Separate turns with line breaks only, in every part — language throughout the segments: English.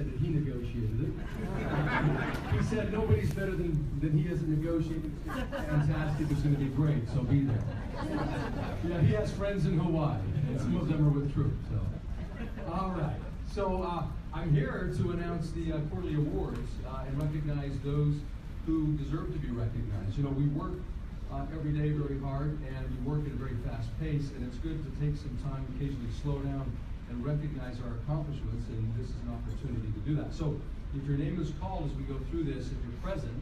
said that he negotiated it. He said nobody's better than he is at negotiating. It's fantastic. It's going to be great. So be there. Yeah, he has friends in Hawaii, and some of them are with troops. So, all right. So I'm here to announce the quarterly awards and recognize those who deserve to be recognized. You know, we work every day very hard, and we work at a very fast pace, and it's good to take some time, occasionally slow down, and recognize our accomplishments, and this is an opportunity to do that. So if your name is called as we go through this, if you're present,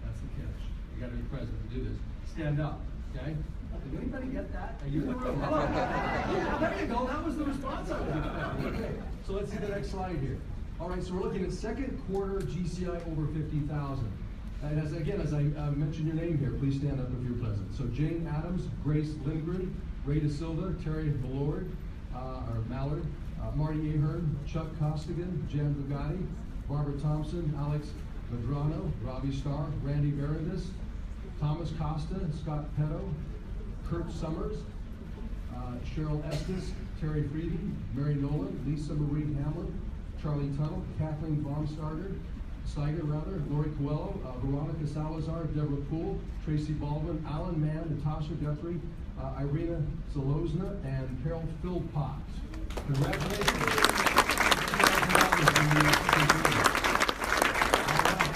that's the catch. You got to be present to do this. Stand up, okay? Did anybody get that? Are you in the room? Yeah, there you go. That was the response I was expecting. Okay. So let's see the next slide here. All right, so we're looking at second quarter GCI over 50,000. And as I mentioned your name here, please stand up if you're present. So Jane Adams, Grace Lindgren, Ray Da Silva, Terry Mallard, Marty Ahern, Chuck Costigan, Jan Bugatti, Barbara Thompson, Alex Medrano, Robbie Starr, Randy Berendis, Thomas Costa, Scott Petto, Kurt Summers, Cheryl Estes, Terry Frieden, Mary Nolan, Lisa Marie Hamlin, Charlie Tuttle, Kathleen Baumstarter, Lori Coelho, Veronica Salazar, Deborah Poole, Tracy Baldwin, Alan Mann, Natasha Guthrie, Irina Zalozna, and Carol Philpott. Congratulations.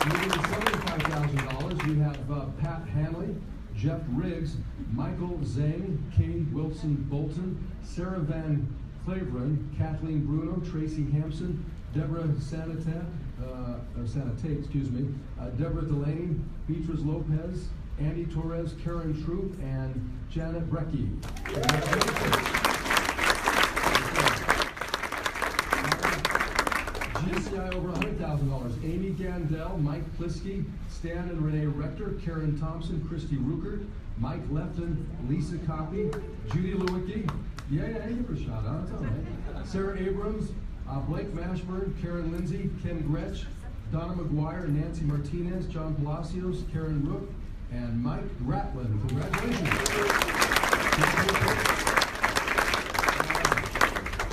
Moving to $75,000, we have Pat Hanley, Jeff Riggs, Michael Zhang, Katie Wilson Bolton, Sarah Van Claveren, Kathleen Bruno, Tracy Hampson, Deborah Sanatate, Deborah Delaney, Beatrice Lopez, Andy Torres, Karen Troop, and Janet Brecky. GCI over $100,000. Amy Gandel, Mike Plisky, Stan and Renee Rector, Karen Thompson, Christy Ruckert, Mike Lefton, Lisa Copy, Judy Lewicki. Yeah, give her a shot, huh? That's all right. Sarah Abrams, Blake Mashburn, Karen Lindsay, Ken Gretsch, Donna McGuire, Nancy Martinez, John Palacios, Karen Rook, and Mike Ratlin. Congratulations.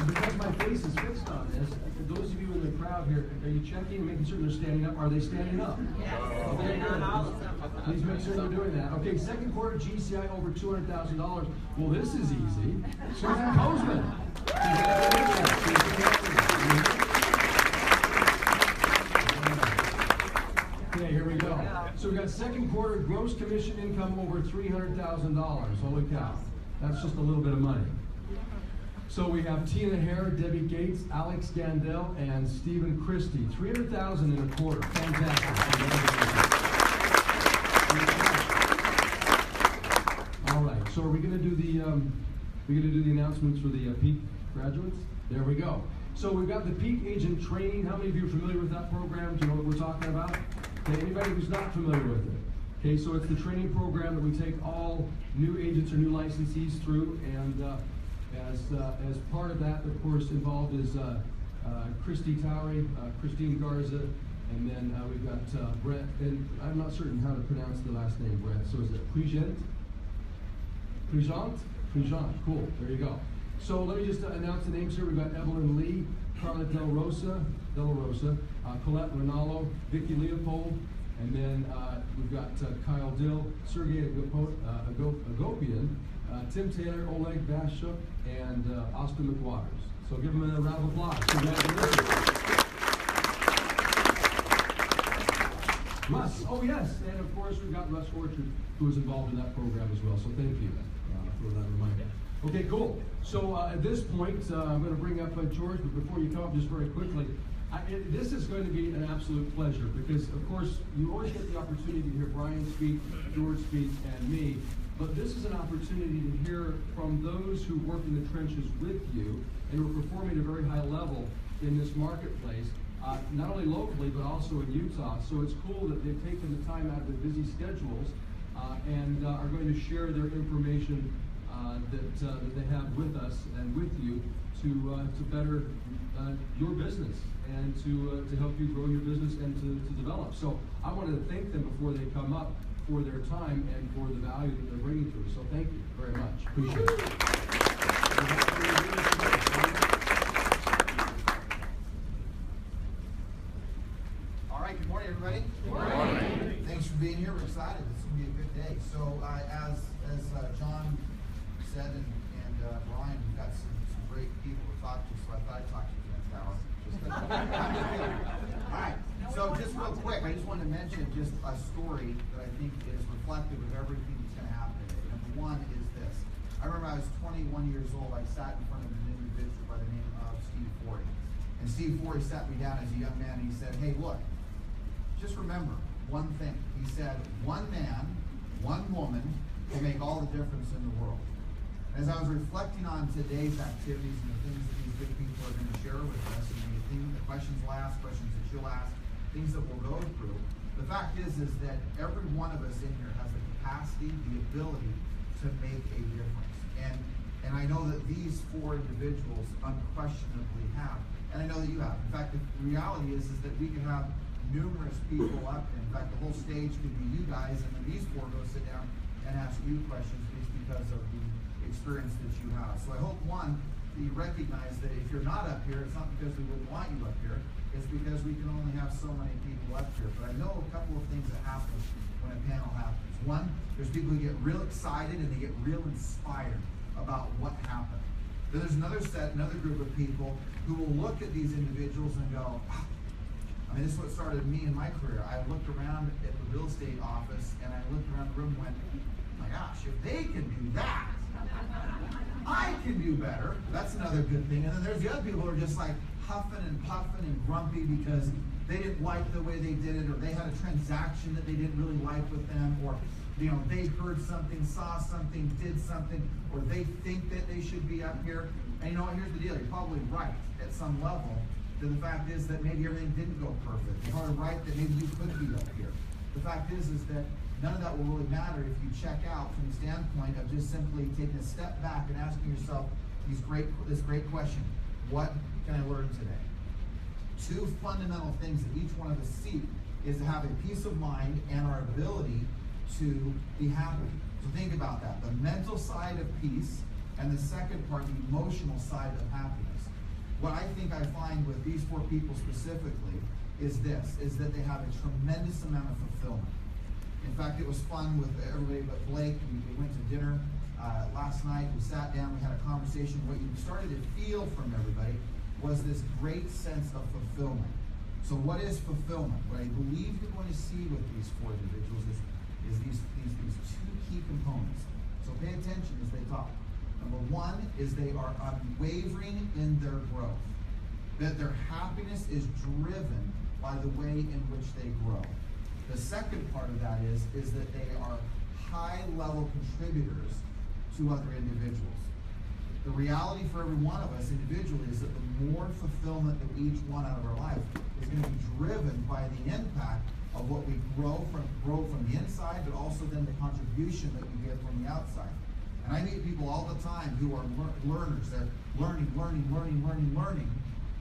Because my face is fixed on this, for those of you in the crowd here, are you checking and making sure they're standing up? Are they standing up?
Yes.
Okay, good. Please make sure they're doing that. Okay, second quarter GCI over $200,000. Well, this is easy. Susan Kozman. Okay, here we go. So we got second quarter gross commission income over $300,000. Holy cow. That's just a little bit of money. So we have Tina Hare, Debbie Gates, Alex Gandel, and Stephen Christie. $300,000 in a quarter. Fantastic. All right. So are we going to do the announcements for the Peak graduates? There we go. So we've got the Peak Agent Training. How many of you are familiar with that program? Do you know what we're talking about? Okay, anybody who's not familiar with it? Okay, so it's the training program that we take all new agents or new licensees through, and as part of that, of course, involved is Christy Towery, Christine Garza, and then we've got Brett, and I'm not certain how to pronounce the last name, Brett, so is it Prigent? Cool, there you go. So let me just announce the names here. We've got Evelyn Lee, Carla Della Rosa, Colette Rinaldo, Vicki Leopold, and then we've got Kyle Dill, Sergey Agopian, Tim Taylor, Oleg Bashuk, and Austin McWaters. So give them a round of applause. Congratulations. Russ, oh yes, and of course we've got Russ Orchard, who was involved in that program as well. So thank you for that reminder. Okay, cool. So at this point, I'm going to bring up George, but before you come up, just very quickly, this is going to be an absolute pleasure because, of course, you always get the opportunity to hear Brian speak, George speak, and me. But this is an opportunity to hear from those who work in the trenches with you and who are performing at a very high level in this marketplace, not only locally but also in Utah. So it's cool that they've taken the time out of their busy schedules and are going to share their information that they have with us and with you to better your business and to help you grow your business and to develop. So I wanted to thank them before they come up for their time and for the value that they're bringing to us. So thank you very much. Appreciate it.
right, good morning, everybody.
Good morning.
Thanks for being here. We're excited. This is going to be a good day. So, as John said and Brian, we've got some great people to talk to, so I thought I'd talk to you for the next hour. All right. So, just real quick, I just wanted to mention just a story that I think is reflective of everything that's going to happen today. Number one is this. I remember I was 21 years old. I sat in front of an individual by the name of Steve Forey. And Steve Forey sat me down as a young man and he said, hey, look, just remember one thing. He said, one man, one woman will make all the difference in the world. And as I was reflecting on today's activities and the things that these good people are going to share with us, and the questions we'll ask, questions that you'll ask, things that we'll go through, the fact is that every one of us in here has the capacity, the ability to make a difference. And I know that these four individuals unquestionably have. And I know that you have. In fact, the reality is that we can have numerous people up. In fact, the whole stage could be you guys, and then these four go sit down and ask you questions just because of the experience that you have. So I hope, one, that you recognize that if you're not up here, it's not because we wouldn't want you up here. It's because we can only have so many people up here. But I know a couple of things that happen when a panel happens. One, there's people who get real excited and they get real inspired about what happened. Then there's another group of people who will look at these individuals and go, oh, I mean, this is what started me in my career. I looked around at the real estate office and I looked around the room and went, oh my gosh, if they can do that, I can do better. That's another good thing. And then there's the other people who are just like huffing and puffing and grumpy because they didn't like the way they did it, or they had a transaction that they didn't really like with them, or they heard something, saw something, did something, or they think that they should be up here. And you know what, here's the deal, you're probably right at some level. The fact is that maybe everything didn't go perfect. You're probably right that maybe you could be up here. The fact is that none of that will really matter if you check out from the standpoint of just simply taking a step back and asking yourself this great question: what can I learn today? Two fundamental things that each one of us seek is to have a peace of mind and our ability to be happy. So think about that. The mental side of peace, and the second part, the emotional side of happiness. What I think I find with these four people specifically is that they have a tremendous amount of fulfillment. In fact, it was fun with everybody but Blake. We went to dinner last night. We sat down, we had a conversation. What you started to feel from everybody was this great sense of fulfillment. So what is fulfillment? What I believe you're going to see with these four individuals is these two key components. So pay attention as they talk. Number one is they are unwavering in their growth. That their happiness is driven by the way in which they grow. The second part of that is that they are high-level contributors to other individuals. The reality for every one of us individually is that the more fulfillment that we each want out of our life is going to be driven by the impact of what we grow from the inside, but also then the contribution that we get from the outside. And I meet people all the time who are learners. They're learning,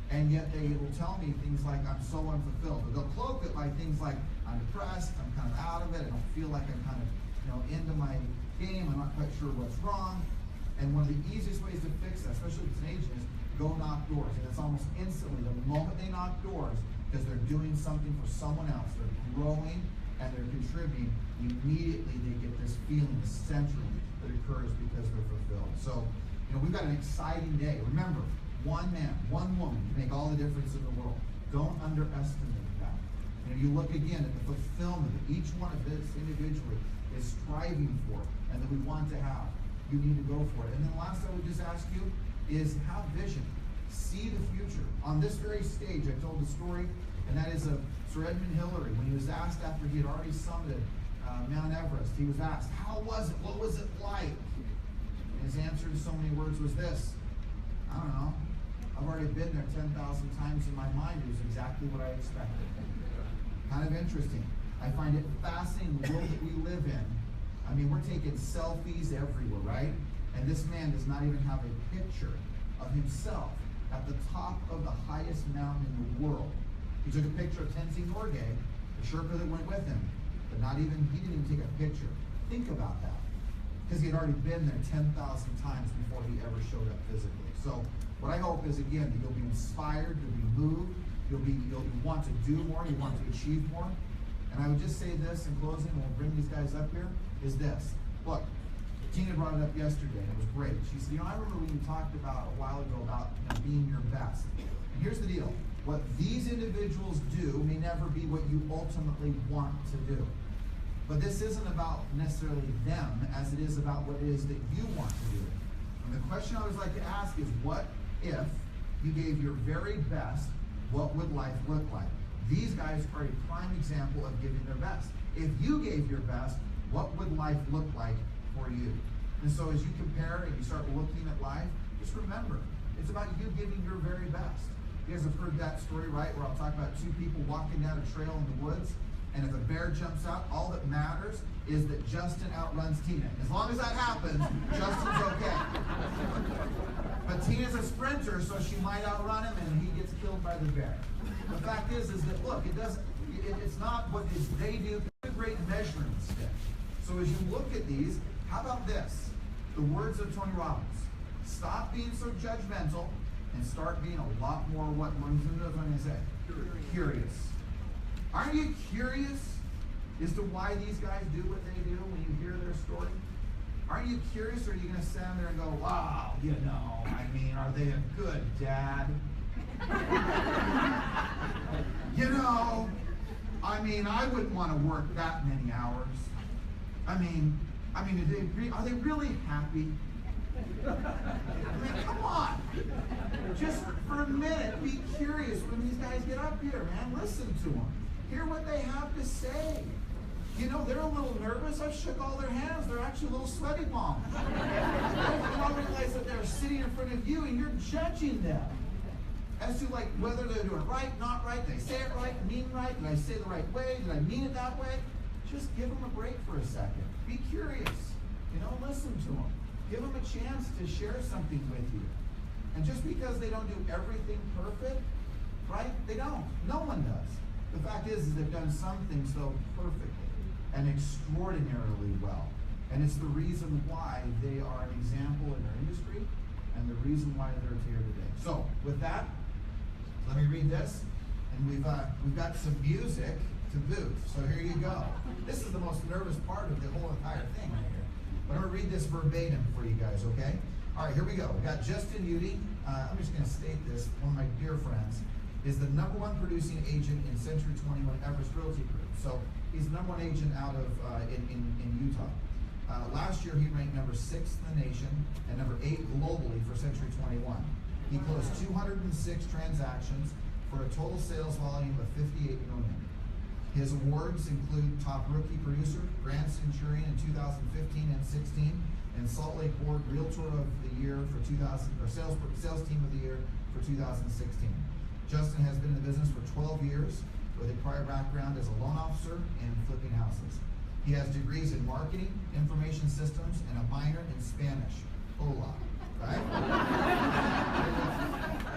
and yet they will tell me things like, I'm so unfulfilled. But they'll cloak it by things like, I'm depressed, I'm kind of out of it, I don't feel like I'm kind of into my game, I'm not quite sure what's wrong. And one of the easiest ways to fix that, especially with teenagers, is go knock doors. And it's almost instantly, the moment they knock doors, because they're doing something for someone else, they're growing and they're contributing, immediately they get this feeling centrally that occurs because they're fulfilled. So, we've got an exciting day. Remember, one man, one woman can make all the difference in the world. Don't underestimate that. And if you look again at the fulfillment that each one of us individually is striving for and that we want to have, you need to go for it. And then last I would just ask you is have vision. See the future. On this very stage, I told the story, and that is of Sir Edmund Hillary. When he was asked after he had already summited Mount Everest, he was asked, how was it? What was it like? And his answer in so many words was this: I don't know. I've already been there 10,000 times in my mind. It was exactly what I expected. Kind of interesting. I find it fascinating, the world that we live in. I mean, we're taking selfies everywhere, right? And this man does not even have a picture of himself at the top of the highest mountain in the world. He took a picture of Tenzing Norgay, the Sherpa that went with him, but he didn't even take a picture. Think about that. Because he had already been there 10,000 times before he ever showed up physically. So what I hope is, again, that you'll be inspired, you'll be moved, You'll want to do more, you want to achieve more. And I would just say this in closing, and we'll bring these guys up here, is this. Look, Tina brought it up yesterday, and it was great. She said, I remember when you talked about a while ago about being your best. And here's the deal. What these individuals do may never be what you ultimately want to do. But this isn't about necessarily them as it is about what it is that you want to do. And the question I always like to ask is, what if you gave your very best? What would life look like? These guys are a prime example of giving their best. If you gave your best, what would life look like for you? And so as you compare and you start looking at life, just remember, it's about you giving your very best. You guys have heard that story, right? Where I'll talk about two people walking down a trail in the woods, and if a bear jumps out, all that matters is that Justin outruns Tina. As long as that happens, Justin's okay. But Tina's a sprinter, so she might outrun him, and he gets killed by the bear. The fact is that, look, it's not what they do. It's a great measuring stick. So as you look at these, how about this? The words of Tony Robbins. Stop being so judgmental and start being a lot more what I'm going to say? Curious. Aren't you curious as to why these guys do what they do when you hear their story? Aren't you curious, or are you going to stand there and go, wow, are they a good dad? I wouldn't want to work that many hours. Are they really happy? Come on. Just for a minute, be curious when these guys get up here, man. Listen to them. Hear what they have to say. They're a little nervous. I shook all their hands. They're actually a little sweaty palms. They don't realize that they're sitting in front of you and you're judging them as to whether they're doing it right, not right. Did I say it right? Mean right? Did I say it the right way? Did I mean it that way? Just give them a break for a second. Be curious. Listen to them. Give them a chance to share something with you. And just because they don't do everything perfect, right? They don't. No one does. The fact is they've done some things, though, perfectly and extraordinarily well. And it's the reason why they are an example in their industry and the reason why they're here today. So, with that, let me read this. And we've got some music to boot. So here you go. This is the most nervous part of the whole entire thing right here. But I'm going to read this verbatim for you guys, okay? All right, here we go. We got Justin Udy. I'm just going to state this. One of my dear friends is the #1 producing agent in Century 21 Everest Realty Group. So he's the #1 agent out of in Utah. Last year he ranked number 6 in the nation and number 8 globally for Century 21. He closed 206 transactions for a total sales volume of $58 million. His awards include Top Rookie Producer, Grand Centurion in 2015 and 16, and Salt Lake Board Realtor of the Year for Sales Team of the Year for 2016. Justin has been in the business for 12 years with a prior background as a loan officer and flipping houses. He has degrees in marketing, information systems, and a minor in Spanish. Hola. Right?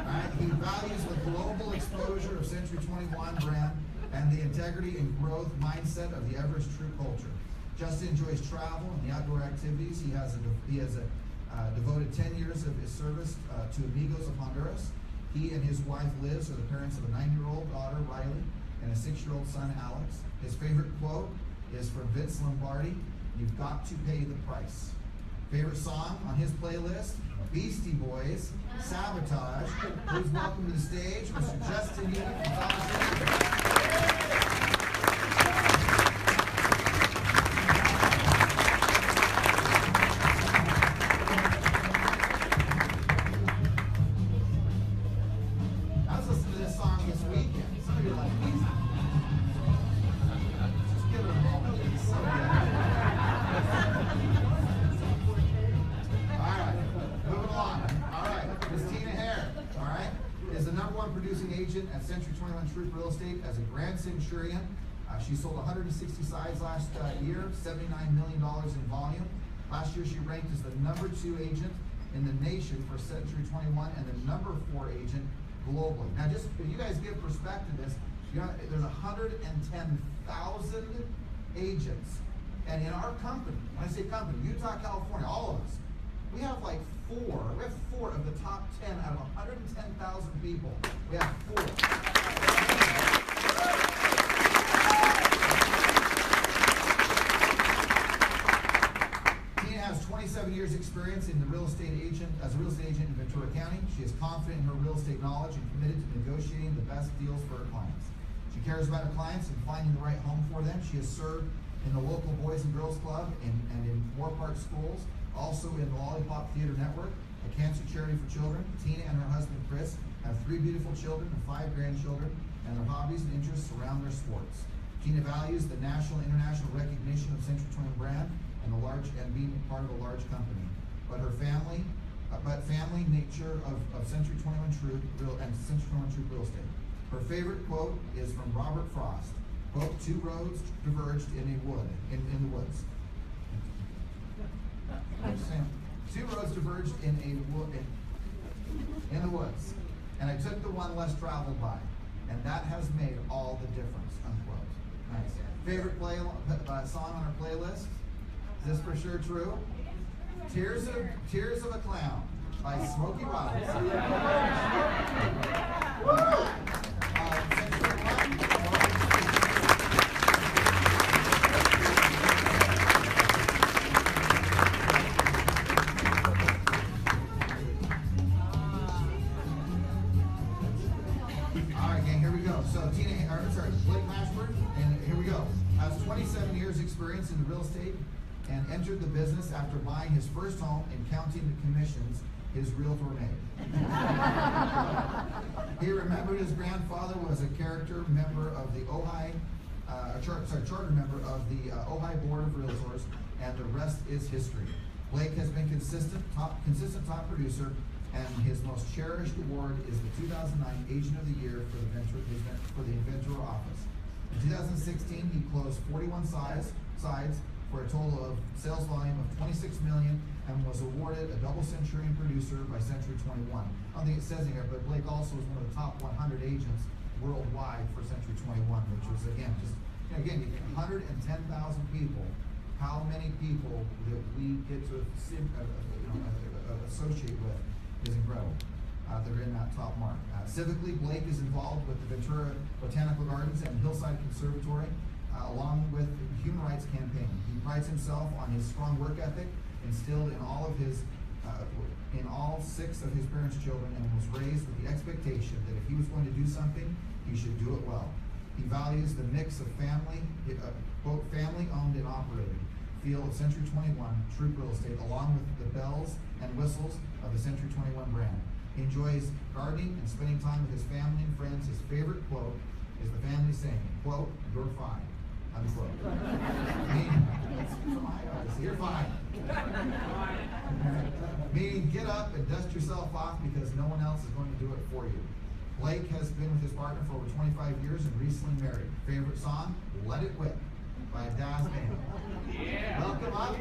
Right? He values the global exposure of Century 21 brand and the integrity and growth mindset of the Everest True Culture. Justin enjoys travel and the outdoor activities. He has devoted 10 years of his service to Amigos of Honduras. He and his wife Liz are the parents of a 9-year-old daughter, Riley, and a 6-year-old son, Alex. His favorite quote is from Vince Lombardi: "You've got to pay the price." Favorite song on his playlist, Beastie Boys, Sabotage. Please welcome to the stage, Mr. Justin Udy from California. I was listening to this song this weekend. Some of you are like, Beastie. Just give it a moment. It's so good. Producing agent at Century 21 Truth Real Estate as a Grand Centurion. She sold 160 sides last year, $79 million in volume. Last year she ranked as the #2 agent in the nation for Century 21 and the #4 agent globally. Now just, if you guys give perspective to this, there's 110,000 agents. And in our company, when I say company, Utah, California, all of us, We have like four of the top 10 out of 110,000 people. We have four. Tina has 27 years experience in the real estate agent, as a real estate agent in Ventura County. She is confident in her real estate knowledge and committed to negotiating the best deals for her clients. She cares about her clients and finding the right home for them. She has served in the local Boys and Girls Club and in Moorpark schools, also in the Lollipop Theater Network, a cancer charity for children. Tina and her husband Chris have 3 beautiful children and 5 grandchildren, and their hobbies and interests surround their sports. Tina values the national and international recognition of Century 21 brand and being part of a large company. But family nature of Century 21 Troop Real Estate. Her favorite quote is from Robert Frost. Quote, 2 roads diverged in the woods. 2 roads diverged in the woods, and I took the one less traveled by, and that has made all the difference, unquote. Nice. Favorite song on our playlist? Is this for sure true? Tears of a Clown by Smokey Robinson. Blake Mashburn, and here we go. Has 27 years experience in real estate and entered the business after buying his first home and counting the commissions his realtor made. He remembered his grandfather was a charter member of the charter member of the Ojai Board of Realtors, and the rest is history. Blake has been consistent top producer, and his most cherished award is the 2009 Agent of the Year for the Ventura office. In 2016, he closed 41 sides for a total of sales volume of $26 million and was awarded a double Centurion producer by Century 21. I don't think it says here, but Blake also is one of the top 100 agents worldwide for Century 21, which was again just 110,000 people. How many people that we get to associate with is incredible. They're in that top mark. Civically, Blake is involved with the Ventura Botanical Gardens and Hillside Conservatory, along with the Human Rights Campaign. He prides himself on his strong work ethic instilled in all 6 of his parents' children, and was raised with the expectation that if he was going to do something, he should do it well. He values the mix of quote, family-owned and operated feel of Century 21 Troop Real Estate, along with the bells and whistles of the Century 21 brand. He enjoys gardening and spending time with his family and friends. His favorite quote is the family saying, quote, "You're fine," unquote. You're fine. Meaning, get up and dust yourself off because no one else is going to do it for you. Blake has been with his partner for over 25 years and recently married. Favorite song? Let It Whip by Daz Band. Yeah. Welcome up.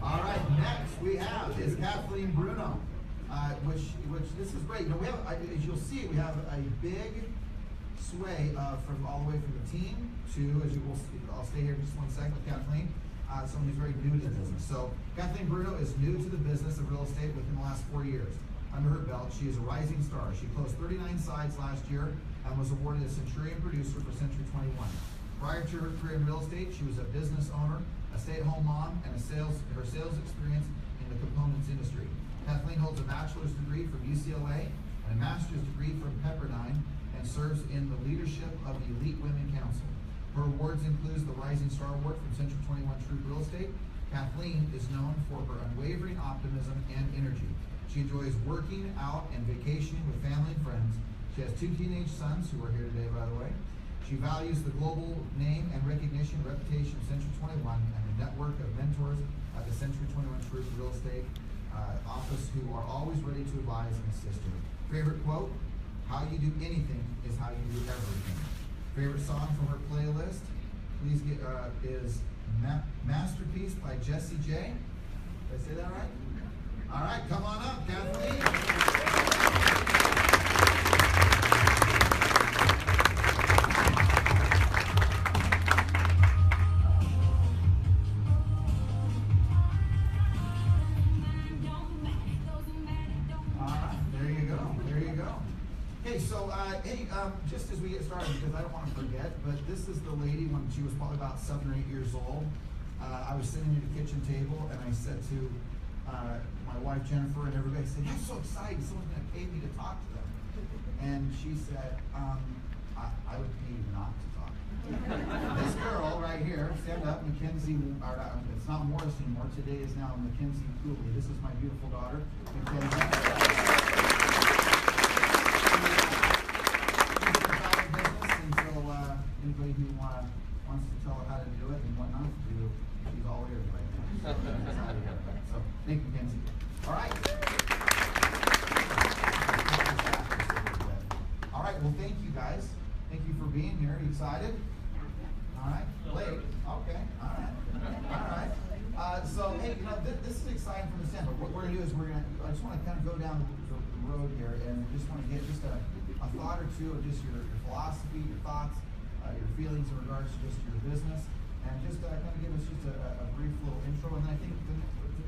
All right, next we have is Kathleen Bruno, which this is great. We have, as you'll see, we have a big sway from all the way from the team to, as you will see, I'll stay here just 1 second with Kathleen, someone who's very new to the business. So Kathleen Bruno is new to the business of real estate within the last 4 years. Under her belt, she is a rising star. She closed 39 sides last year and was awarded a Centurion producer for Century 21. Prior to her career in real estate, she was a business owner, a stay-at-home mom, and her sales experience in the components industry. Kathleen holds a bachelor's degree from UCLA and a master's degree from Pepperdine, and serves in the leadership of the Elite Women Council. Her awards include the Rising Star Award from Century 21 Troop Real Estate. Kathleen is known for her unwavering optimism and energy. She enjoys working out and vacationing with family and friends. She has 2 teenage sons who are here today, by the way. She values the global name and reputation of Century 21 and the network of mentors at the Century 21 Troop Real Estate office who are always ready to advise and assist her. Favorite quote? How you do anything is how you do everything. Favorite song from her playlist, please get is Masterpiece by Jessie J. Did I say that right? All right, come on up, Kathleen. Just as we get started, because I don't want to forget, but this is the lady when she was probably about 7 or 8 years old. I was sitting at the kitchen table and I said to my wife Jennifer and everybody, said, "I'm so excited, someone's going to pay me to talk to them." And she said, I would pay you not to talk. This girl right here, stand up, Mackenzie, it's not Morris anymore, today is now Mackenzie Cooley. This is my beautiful daughter, Mackenzie. Anybody who wants to tell her how to do it and what not to do, she's all ears right now. So, thank you, Kenzie. All right. All right, well, thank you guys. Thank you for being here. Are you excited? All right. Late. Okay. All right. All right. So, hey, this is exciting from the stand, but what we're going to do is I just want to kind of go down the road here and just want to get just a thought or two of just your philosophy, your thoughts, your feelings in regards to just your business, and just kind of give us just a brief little intro. And then I think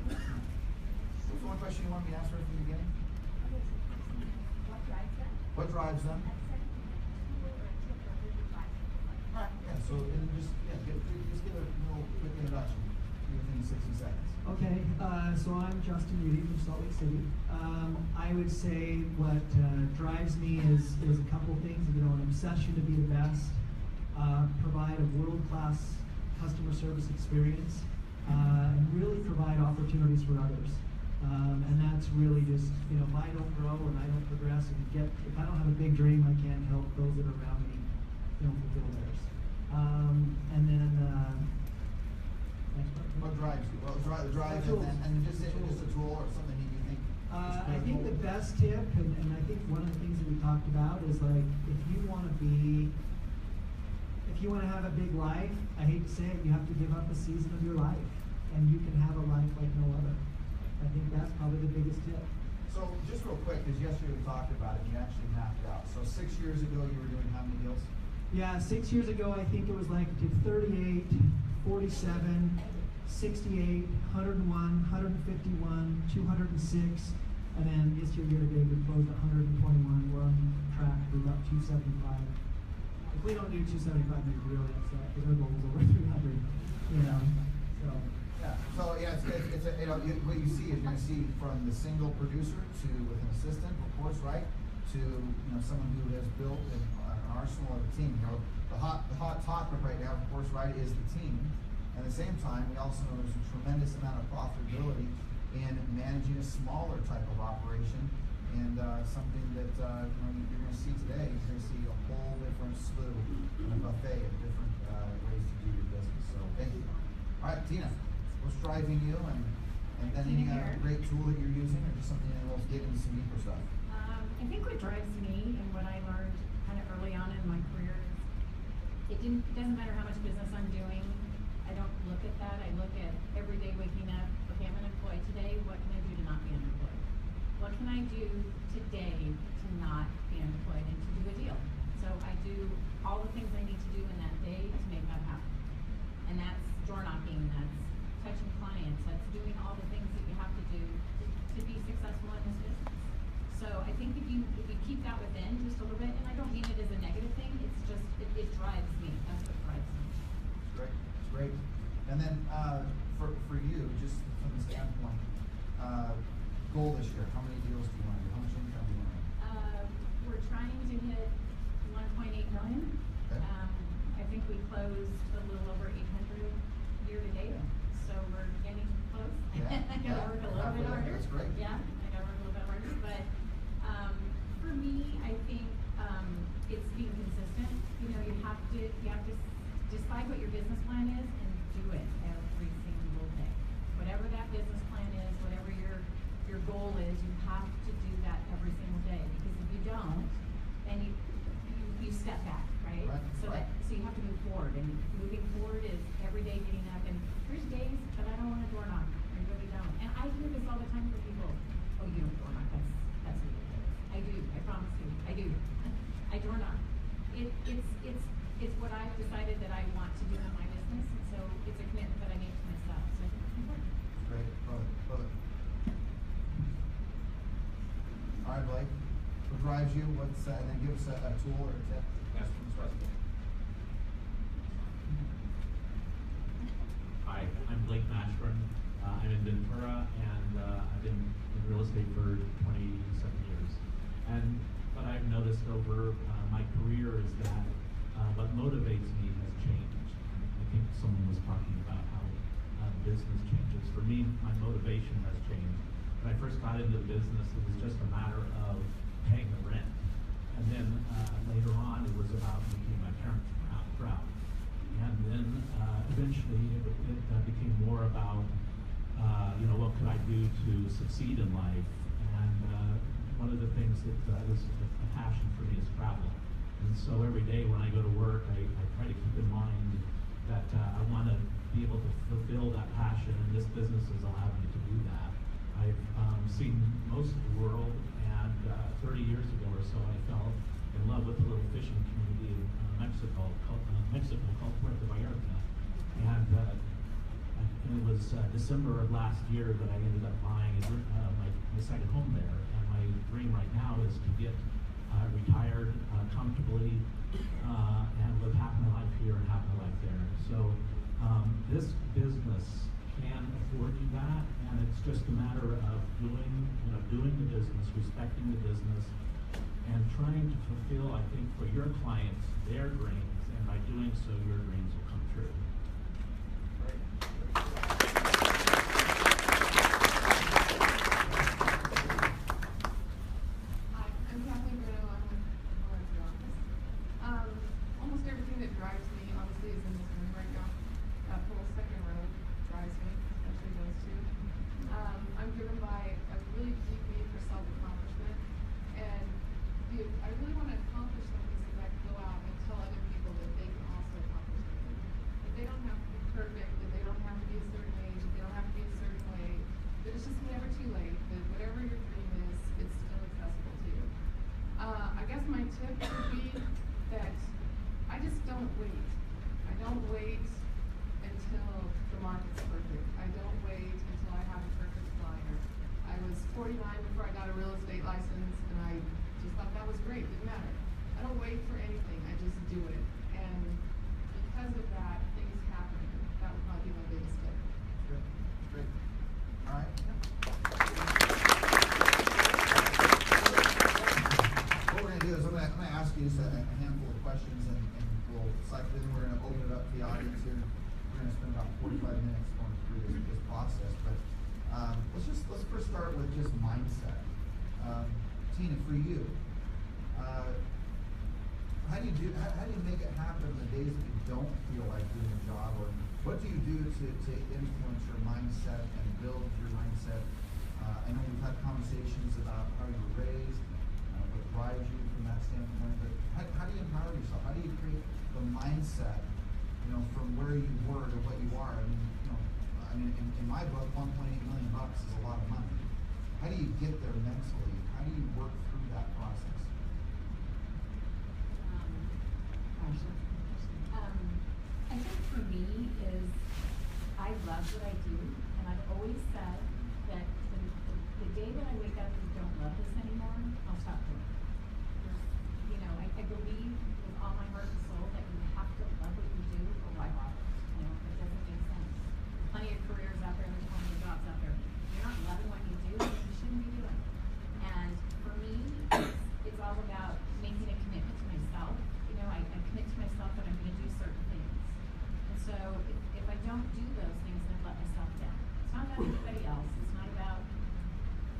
what's one question you want me to ask her from the beginning?
What drives them?
What drives them? Right. Yeah. So just give a little quick introduction within 60 seconds.
Okay. So I'm Justin Reedy from Salt Lake City. I would say what drives me is a couple things. An obsession to be the best. Provide a world-class customer service experience, and really provide opportunities for others. And that's really just, if I don't grow and I don't progress and if I don't have a big dream, I can't help those that are around me, fulfill theirs. And then, next part.
What drives you? Well, drive and just a tool or something that you think.
I think the best tip, and I think one of the things that we talked about is if you want to have a big life, I hate to say it, you have to give up a season of your life, and you can have a life like no other. I think that's probably the biggest tip.
So just real quick, because yesterday we talked about it, and you actually mapped it out. So 6 years ago, you were doing how many deals?
Yeah, 6 years ago, I think it was did 38, 47, 68, 101, 151, 206, and then this year to date, we closed at 121. We're on track for about 275. If we don't do 275, we'd be really upset because our goal was over 300. So.
Yeah. So yeah, it's what you see is you're going to see from the single producer to with an assistant, of course, right, to someone who has built an arsenal of a team. The hot topic right now, of course, right, is the team. At the same time, we also know there's a tremendous amount of profitability in managing a smaller type of operation. And something that you're going to see today, you're going to see a whole different slew and a buffet of different ways to do your business. So thank you. All right, Tina, what's driving you, and then any great tool that you're using, or just something that will get into some deeper stuff?
I think what drives me and what I learned kind of early on in my career is it doesn't matter how much business I'm doing. I don't look at that. I look at every day waking up. Okay, I'm unemployed today. What can I do to not be unemployed? What can I do today to not be unemployed and to do a deal? So I do all the things I need to do in that day to make that happen. And that's door knocking, that's touching clients, that's doing all the things that you have to do to be successful in this business. So I think if you keep that within just a little bit, and I don't mean it as a negative thing, it's just, it drives me. That's what drives me.
Great, great. And then for you, just from the standpoint, goal this year, how many deals do you want to do? How much income do you want to make?
We're trying to hit 1.8 million.
Okay.
I think we closed a little over 800 year to date, so we're getting close.
Yeah.
I gotta work a little bit harder.
That's great.
Yeah, I gotta work a little bit harder, but for me, I think it's being consistent. You have to decide what your business plan is and do it every single day. Whatever that business plan is, whatever your goal is, you have to do that every single day, because if you don't, then you step back, right? So you have to move forward, and moving forward is every day getting up. And there's days that I don't want to door knock. I really don't. And I hear this all the time from people, oh, you don't door knock, that's ridiculous. I do, I promise you, I do. I door knock. It's what I've decided that I want to do in my business, and so it's a commitment that I make to myself, so I think it's important.
Great, love it. All right, Blake, what drives you? And then give us a tool or a tip.
Hi, I'm Blake Mashburn. I'm in Ventura, and I've been in real estate for 27 years. And what I've noticed over my career is that what motivates me has changed. I think someone was talking about how business changes. For me, my motivation has changed. When I first got into the business, it was just a matter of paying the rent. And then later on, it was about making my parents proud. And then eventually, it became more about, what could I do to succeed in life? And one of the things that is a passion for me is travel. And so every day when I go to work, I try to keep in mind that I want to be able to fulfill that passion, and this business has allowed me to do that. I've seen most of the world, and 30 years ago or so, I fell in love with the little fishing community in Mexico called Puerto Vallarta. And it was December of last year that I ended up buying my second home there. And my dream right now is to get retired comfortably and live half my life here and half my life there. So this business can afford you that, and it's just a matter of doing the business, respecting the business, and trying to fulfill, I think, for your clients, their dreams, and by doing so, your dreams will come true.
Hi, I'm Kathleen Bruno. I'm with the office. Almost everything that drives me, obviously, is in this room right now. That whole second row drives me, especially those two. I'm driven by a really deep need for self-accomplishment, and I really want to accomplish something so that I can go out and tell other people that they can also accomplish something. That they don't have to be perfect, that they don't have to be a certain age, that they don't have to be a certain way, that it's just never too late, that whatever your dream is, it's still accessible to you. I guess my tip would be that I just don't wait. I don't wait until the market's perfect. I don't wait until I have a perfect flyer. I was 49 before I got a real estate license, and I just thought that was great. Didn't matter. I don't wait for anything. I just do it. And because of that, things happen. That would probably be my biggest tip.
Good, great. All right. What we're going to do is I'm going to ask you just a handful of questions, and we'll cycle in. We're going to open it up to the audience here. We're going to spend about 45 minutes going through this process. But let's first start with just mindset. Tina, for you, how do you make it happen the days that you don't feel like doing a job, or what do you do to influence your mindset and build your mindset? I know we've had conversations about how you were raised, what drives you from that standpoint, but how do you empower yourself? How do you create the mindset, from where you were to what you are? I mean, in my book, $1.8 million is a lot of money. How do you get there mentally? How do you work through that process?
I think for me is I love what I do, and I've always said that the day that I wake up and don't love this anymore, I'll stop doing it. I believe with all my heart and soul that you have to love what you do, or why bother? It doesn't make sense. Plenty of careers out there, there's plenty of jobs out there. If you're not loving what you do, then you shouldn't be doing it. And for me, it's all about making a commitment to myself. I commit to myself that I'm going to do certain things. And so if I don't do those things, then I let myself down. It's not about anybody else. It's not about,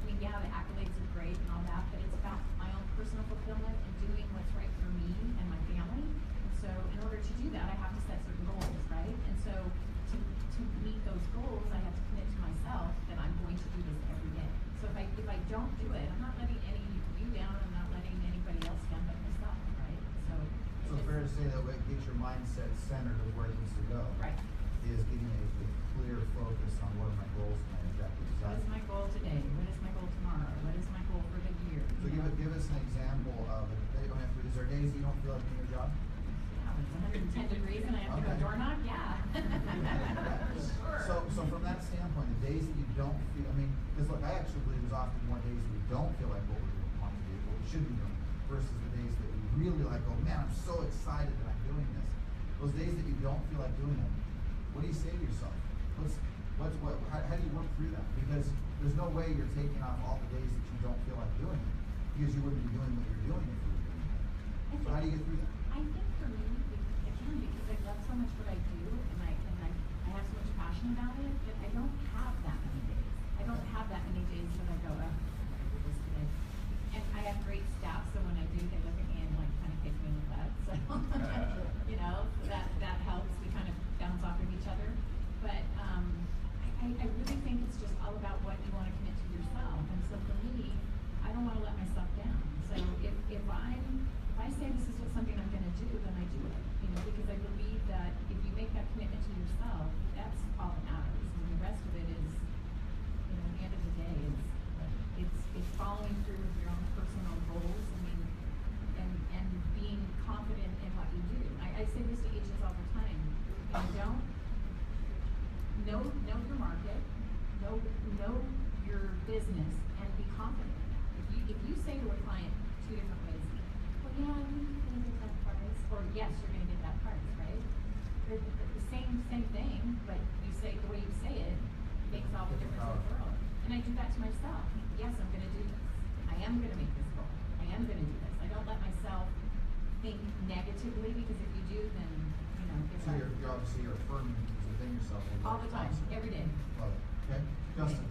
the accolades are great and all that, but it's about my own personal fulfillment and doing what's right for me and my family. And so in order to do that, I have to set certain goals, right? And so to meet those goals, I have to commit to myself that I'm going to do this every day. So if I don't do it, I'm not letting any of you down, I'm not letting anybody else down but myself, right? So
fair to say that way it gets your mindset centered of where it needs to go.
Right.
is getting a clear focus on what are my goals and my objectives.
What is my goal today? What is my goal tomorrow? What is my goal for the year?
So give us an example of a day. Is there days you don't feel like doing your job?
Yeah, it's 110 degrees and I have to go
Okay.
door knock? Yeah. Sure.
So from that standpoint, the days that you don't feel, I mean, because look, I actually believe there's often more days that we don't feel like what we want to do, what we should be doing, versus the days that we really like, oh man, I'm so excited that I'm doing this. Those days that you don't feel like doing them, what do you say to yourself? How do you work through that? Because there's no way you're taking off all the days that you don't feel like doing it, because you wouldn't be doing what you're doing if you were doing it. So how do you get through that?
I think for me, again, because I love so much what I do and I have so much passion about it, that I don't have that many days. I don't have that many days that I go, oh, I gotta do this today. And I have great staff, so when I do, they look at me and like kind of kick me in the butt. So, you know, that helps. We kind of bounce off of each other. But I really think it's just all about what you want to commit to yourself. And so for me, I don't want to let myself down. So if I say this is something I'm going to do, then I do it. You know, because I believe that if you make that commitment to yourself, that's all that matters. And the rest of it is, you know, at the end of the day, it's following through with your own personal goals. I mean, and being confident in what you do. I say this to agents all the time. You know your market, know your business, and be confident in that. If you say to a client two different ways, well, yeah, I'm gonna get that price, or yes, you're gonna get that price, right? They're the same thing, but you say the way you say it makes all the difference in the world. And I do that to myself. Yes, I'm gonna do this. I am gonna make this goal. I am gonna do this. I don't let myself think negatively, because if you do, then you know.
So you're obviously affirming within yourself.
All the time, every day.
Love it. Okay, Justin.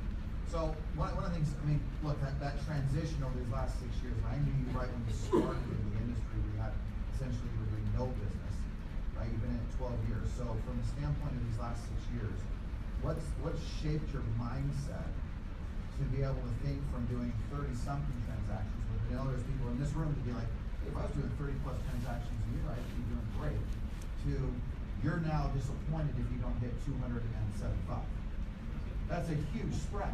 So one of the things, I mean, look, that transition over these last 6 years, and I knew you right when you started in the industry, we had essentially you were doing no business, right? You've been in it 12 years. So from the standpoint of these last 6 years, what's shaped your mindset to be able to think from doing 30-something transactions? With, you know, there's people in this room to be like, hey, if I was doing 30+ transactions a year, I'd be doing great. To you're now disappointed if you don't hit 275. That's a huge spread.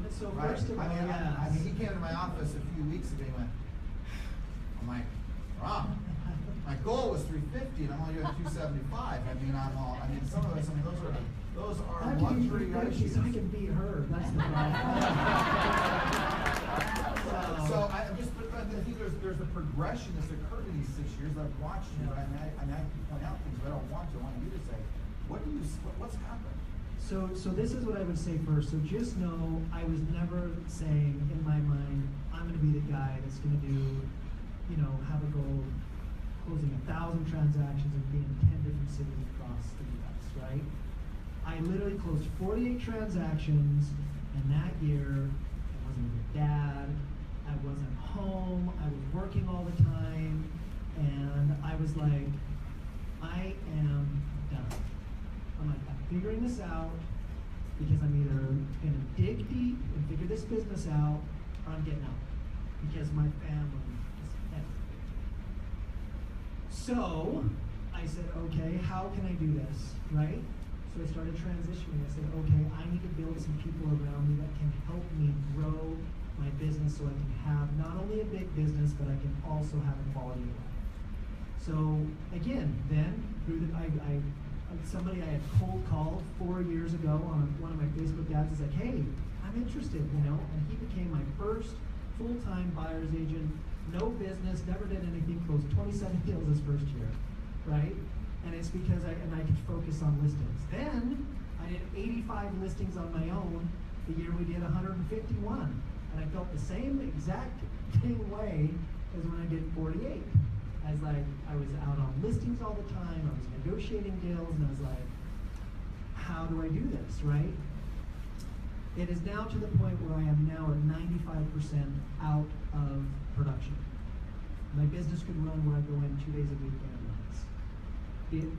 So
Right?
first of all,
I mean, he came to my office a few weeks ago. He went, I'm like, Rob, my goal was 350, and I'm only doing 275. I mean, some of us, those are
I have to be
luxury
350 so I can beat her. That's the problem.
So I think there's a progression that's occurred in these 6 years that I've watched you, and I can point out things, but I don't want to. I want you to say, what's happened?
So this is what I would say first. So just know I was never saying in my mind, I'm going to be the guy that's going to do, you know, have a goal of closing 1,000 transactions and being in 10 different cities across the U.S., right? I literally closed 48 transactions, and that year I wasn't a good dad, I wasn't home, I was working all the time, and I was like, I am done. I'm like, I'm figuring this out because I'm either going to dig deep and figure this business out, or I'm getting out because my family is everything. So I said, okay, how can I do this, right? So I started transitioning. I said, okay, I need to build some people around me that can help me grow my business so I can have not only a big business, but I can also have a quality of life. So again, then through somebody I had cold called 4 years ago on one of my Facebook ads is like, hey, I'm interested, you know, and he became my first full-time buyer's agent, no business, never did anything, closed 27 deals his first year, right? And it's because I could focus on listings. Then I did 85 listings on my own the year we did 151. And I felt the same exact way as when I did 48. I was out on listings all the time, I was negotiating deals, and I was like, how do I do this, right? It is now to the point where I am now at 95% out of production. My business could run where I go in 2 days a week and it runs.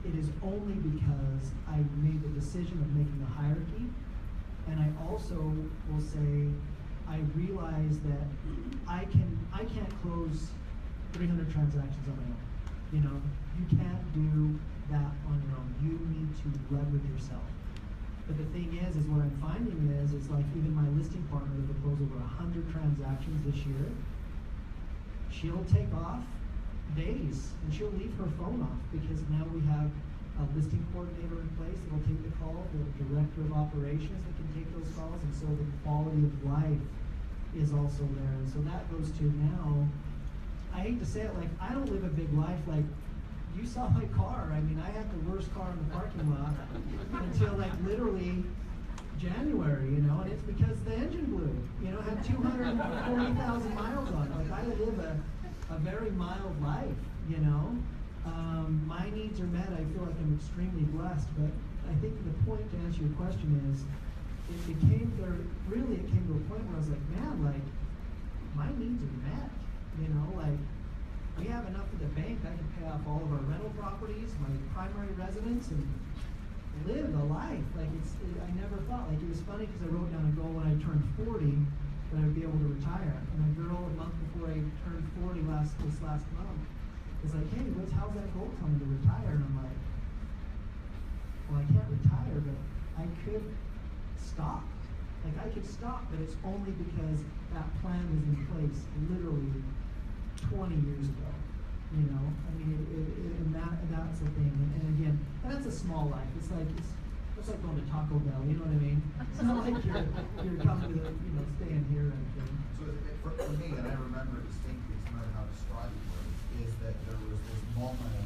It is only because I made the decision of making a hierarchy, and I also will say, I realize that I can't close 300 transactions on my own. You know, you can't do that on your own. You need to leverage yourself. But the thing is what I'm finding is like even my listing partner that closed over 100 transactions this year, she'll take off days and she'll leave her phone off because now we have a listing coordinator in place that will take the call, the director of operations that can take those calls, and so the quality of life is also there. And so that goes to now, I hate to say it, like, I don't live a big life. Like, you saw my car. I mean, I had the worst car in the parking lot until like literally January, you know, and it's because the engine blew. You know, it had 240,000 miles on it. Like, I live a very mild life, you know. My needs are met. I feel like I'm extremely blessed, but I think the point to answer your question is, it came to a point where I was like, man, like, my needs are met, you know, like, we have enough in the bank. I can pay off all of our rental properties, my primary residence, and live a life. Like, I never thought, like, it was funny because I wrote down a goal when I turned 40 that I'd be able to retire. And my girl, a month before I turned 40 this last month, was like, hey, how's that goal coming to retire? And I'm like, well, I can't retire, but I could stop. Like, I could stop, but it's only because that plan was in place literally 20 years ago. You know, I mean, and that's the thing. And again, that's a small life. It's like going to Taco Bell. You know what I mean? It's not like you're coming to staying here and everything.
So for me, and I remember distinctly, it's not how to describe it, is that there was this moment,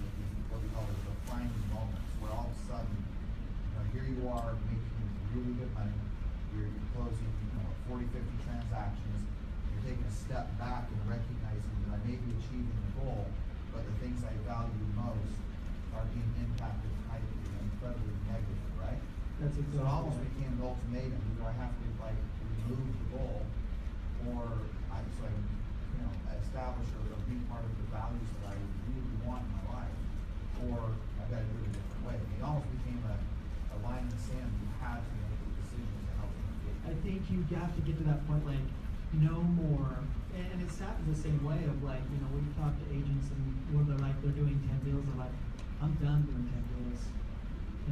what we call the defining moments, where all of a sudden, here you are making really good money, you're closing, 40, 50 transactions, you're taking a step back and recognizing that I may be achieving the goal, but the things I value most are being impacted incredibly negatively, right?
That's exactly
So it almost
right.
became an ultimatum. Do I have to remove the goal, or I can establish or be part of the values that I really want in my life, or I've got to do it a different way. It almost became a line in the sand. You had to make the decision to help them.
I think you have to get to that point, like, no more. And it's happened the same way of like, when you talk to agents and when they're like, they're doing 10 deals, they're like, I'm done doing 10 deals.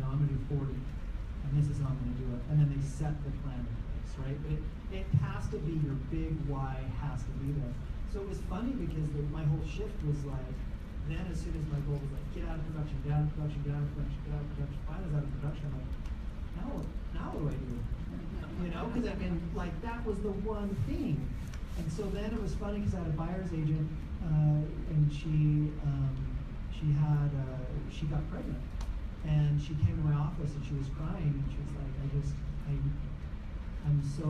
I'm going to do 40. And this is how I'm going to do it. And then they set the plan in place, right? But it has to be, your big why has to be there. So it was funny because my whole shift was like, then as soon as my goal was like, get out of production, get out of production, get out of production, get out of production, finally I was out of production, I'm like, now what do I do? Because I mean, like, that was the one thing. And so then it was funny because I had a buyer's agent, and she got pregnant, and she came to my office and she was crying and she was like, I'm so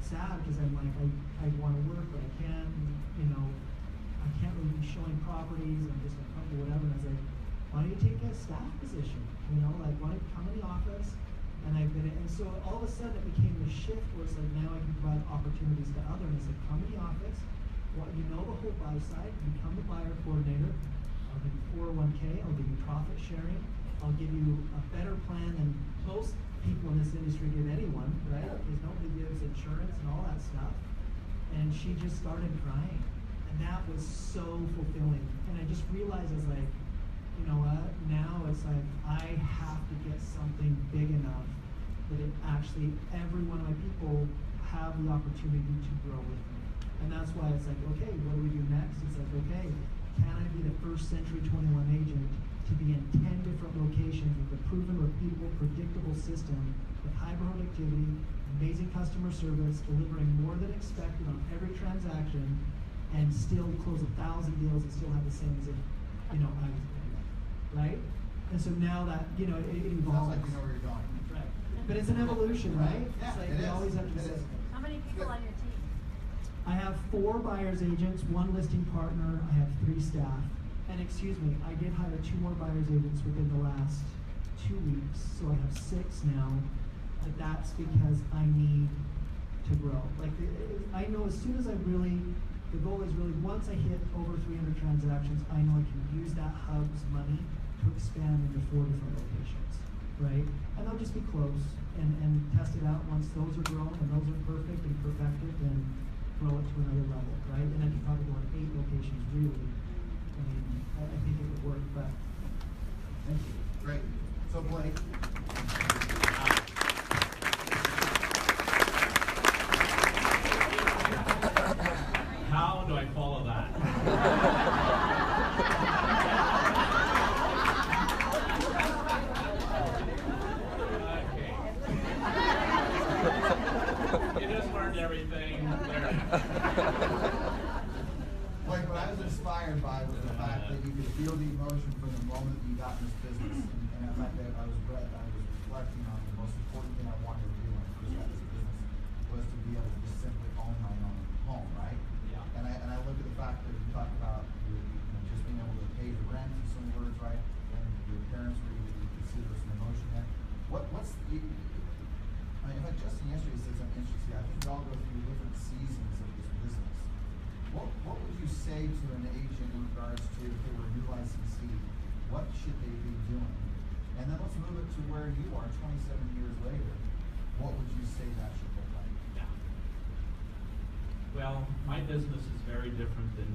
sad because I'm like, I want to work but I can't, I can't really be showing properties. I'm just uncomfortable, whatever. And I was like, why don't you take a staff position? Why don't you come in the office? And so all of a sudden it became the shift where it's like, now I can provide opportunities to others. And it's like, come in the office, the whole buy side, become the buyer coordinator. I'll give you 401k, I'll give you profit sharing, I'll give you a better plan than most people in this industry give anyone, right? Because nobody gives insurance and all that stuff. And she just started crying. And that was so fulfilling. And I just realized, I was like, you know what, now it's like, I have to get something big enough that it actually, every one of my people have the opportunity to grow with me. And that's why it's like, okay, what do we do next? It's like, okay, can I be the first Century 21 agent to be in 10 different locations with a proven, repeatable, predictable system with high productivity, amazing customer service, delivering more than expected on every transaction, and still close 1,000 deals and still have the same as if, I was doing, right? And so now that, it evolves.
Sounds like you know where you're going.
Right. But it's an evolution, right?
Yeah,
It's like
it
we
is.
always have to
It
say.
is.
How many people on your team?
I have 4 buyer's agents, 1 listing partner, I have 3 staff. And excuse me, I did hire 2 more buyer's agents within the last 2 weeks, so I have 6 now. But that's because I need to grow. Like, I know as soon as the goal is really, once I hit over 300 transactions, I know I can use that hub's money to expand into 4 different locations, right? And they'll just be close and test it out. Once those are grown and those are perfect and perfected, then grow it to another level, right? And I could probably go in 8 locations, really. I mean, I think it would work, but
Thank you. Great. So Blake,
How do I follow that? Okay. You just learned everything. There.
Blake, what I was inspired by was the fact that you could feel the emotion from the moment that you got in this business. And in fact, I was reflecting on the most important thing I wanted to do when I first got this business was to be able to just simply own my own home, right?
Yeah.
And I look at the fact that you talked about just being able to pay your rent in some words, right? And your parents were able to consider some emotion there. What's the, I mean, in fact, Justin yesterday said something interesting. I think we all go through different seasons of this business. What would you say to an agent in regards to if they were a new licensee? What should they be doing? And then let's move it to where you are 27 years later. What would you say that should look like?
Yeah. Well, my business is very different than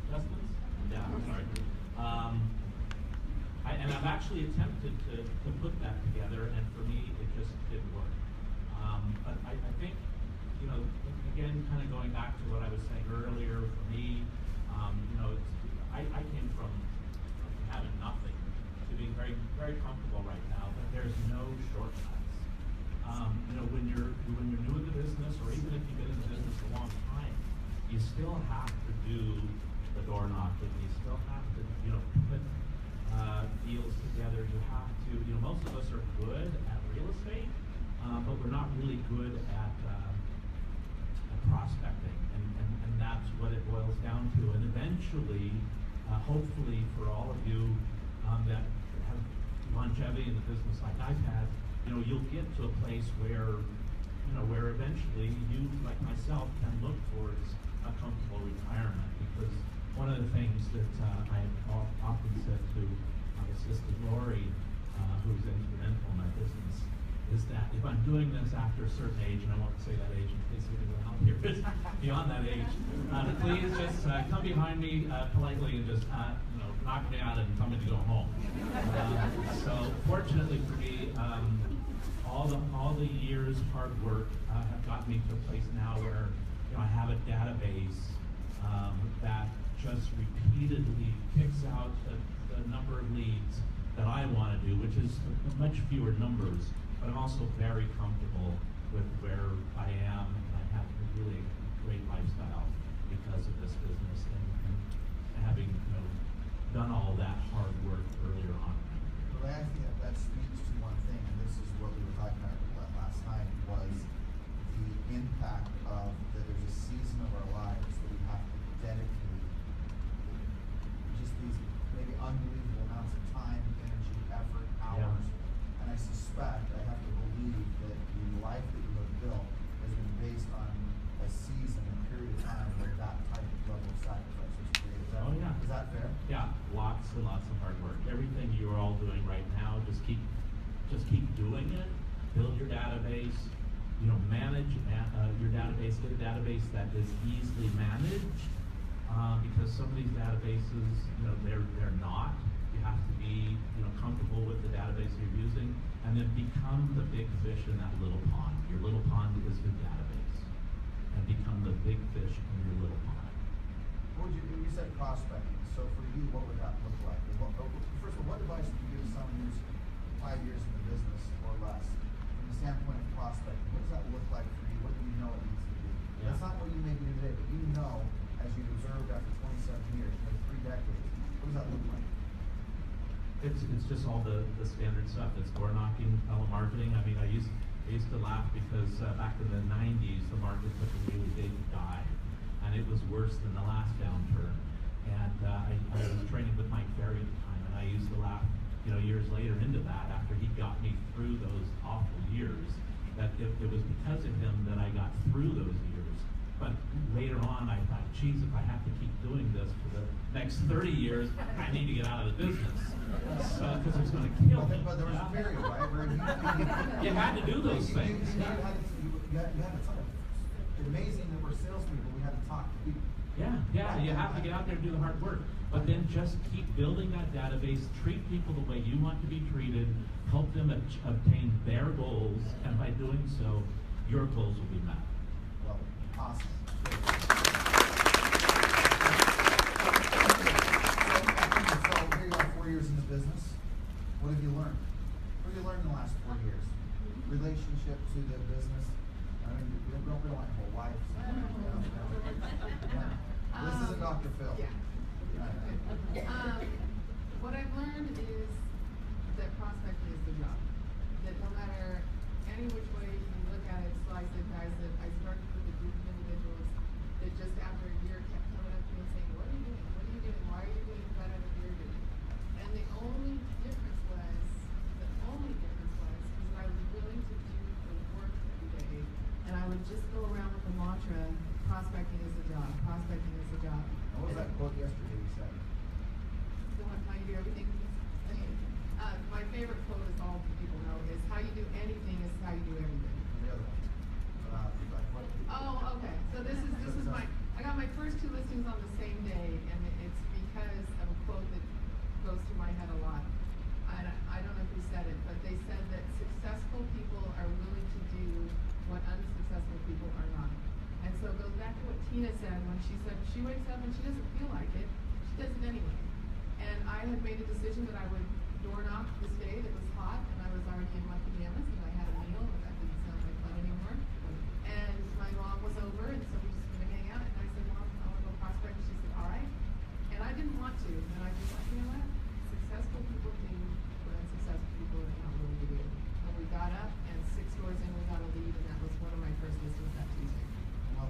Justin's. Yeah, sorry. And I've actually attempted to put that together, and for me, it just didn't work. But I think, you know, again, kind of going back to what I was saying earlier, for me, you know, I came from having nothing to being very, very comfortable right now, but there's no shortcuts. You know, when you're new in the business, or even if you've been in the business a long time, you still have to do the door knocking. You still have to, you know, put deals together. You have to, you know, most of us are good at real estate, but we're not really good at prospecting, and that's what it boils down to. And eventually, hopefully for all of you that have longevity in the business like I've had, you know, you'll get to a place where, you know, where eventually you, like myself, can look towards a comfortable retirement. Because one of the things that I have often said to my assistant Lori, who's instrumental in my business, is that if I'm doing this after a certain age, and I won't say that age in case anyone out here is beyond that age, please just come behind me politely and just you know, knock me out and tell me to go home. So fortunately for me, all the years hard work have got me to a place now where, you know, I have a database that just repeatedly picks out the number of leads that I want to do, which is much fewer numbers. But I'm also very comfortable with where I am, and I have a really great lifestyle because of this business and having, you know, done all that hard work earlier on.
Well, I think that speaks to one thing, and this is what we were talking about last night, was the impact of that there's a season of our lives that we have to dedicate just these maybe unbelievable amounts of time, energy, effort, hours. And I suspect, I have to believe that the life that you have built has been based on a season, a period of time where that type of level of sacrifice was created.
Oh, yeah.
Is that fair?
Yeah, lots and lots of hard work. Everything you're all doing right now, just keep doing it. Build your database. You know, manage your database. Get a database that is easily managed, because some of these databases, you know, they're not. You have to be, you know, comfortable with the database you're using, and then become the big fish in that little pond. Your little pond is your database, and become the big fish in your little pond.
What would you said prospecting. So for you, what would that look like? First of all, what advice would you give someone who's 5 years in the business or less, from the standpoint of prospecting? What does that look like for you? What do you know it needs to be?
Yeah.
That's not what you may be today, but you know, as you've observed after 27 years, like 3 decades, what does that look like?
It's just all the standard stuff. It's door knocking, telemarketing. I mean, I used to laugh because back in the 90s, the market took a really big dive, and it was worse than the last downturn. And I was training with Mike Ferry at the time, and I used to laugh, you know, years later into that, after he got me through those awful years, that it was because of him that I got through those years. But later on, I thought, geez, if I have to keep doing this for the next 30 years, I need to get out of the business. So, because it's going to kill me.
But there was a period, right, where
You had to do those things.
You had to talk. It's amazing that we're salespeople. We had to talk to people.
Yeah, you have to get out there and do the hard work. But then just keep building that database, treat people the way you want to be treated, help them obtain their goals, and by doing so, your goals will be met.
Well, awesome. So, here you are, 4 years in the business. What have you learned? What have you learned in the last 4 years? Relationship to the business. I mean, we don't want your whole life. This isn't Dr. Phil.
Yeah. What I've learned is that prospecting is the job. That no matter any which way you look at it, slice it, dice it, I started with a group of individuals that just after a year kept coming up to me and saying, what are you doing? What are you doing? Why are you doing better than you're doing? And the only difference was that I was willing to do the work every day, and I would just go around with the mantra, prospecting is the job, prospecting is the job.
What was that quote yesterday you said?
Don't have time to do everything. My favorite quote, as all people know, is how you do anything is how you do everything.
The other one.
Oh, okay. So this is I got my first 2 listings on the same day, and it's because of a quote that goes through my head a lot. I don't know who said it, but they said that successful people are willing to do what unsuccessful people are not. And so it goes back to what Tina said when she said she wakes up and she doesn't feel like it, she does it anyway. And I had made a decision that I would door knock this day that was hot, and I was already in my pajamas, and I had a meal, and that didn't sound like fun anymore. And my mom was over, and so we just went to hang out, and I said, Mom, I want to go prospect. She said, all right. And I didn't want to, and I just thought, you know what? Successful people do what unsuccessful people are not willing to do. And we got up, and 6 doors in, we got a lead, and that was one of my first listings that Tuesday.
Well,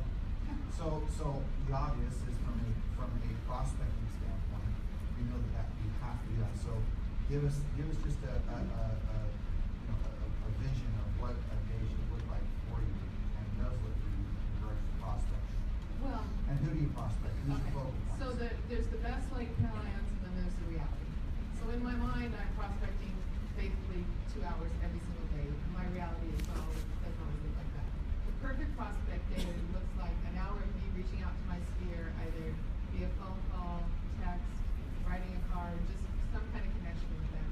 so the obvious is from a prospecting standpoint, we know that you have to do that. So give us just a vision of what a day should look like for you, and does look for you in regards to prospecting.
Well,
And who do you prospect? Who's your focal points?
so there's the best laid plans, and then there's the reality. So in my mind, I'm prospecting faithfully 2 hours every single day. My reality is doesn't always look like that. The perfect prospect day looks like an hour of me reaching out to my sphere, either via phone call, text, writing a card, just some kind of connection with them.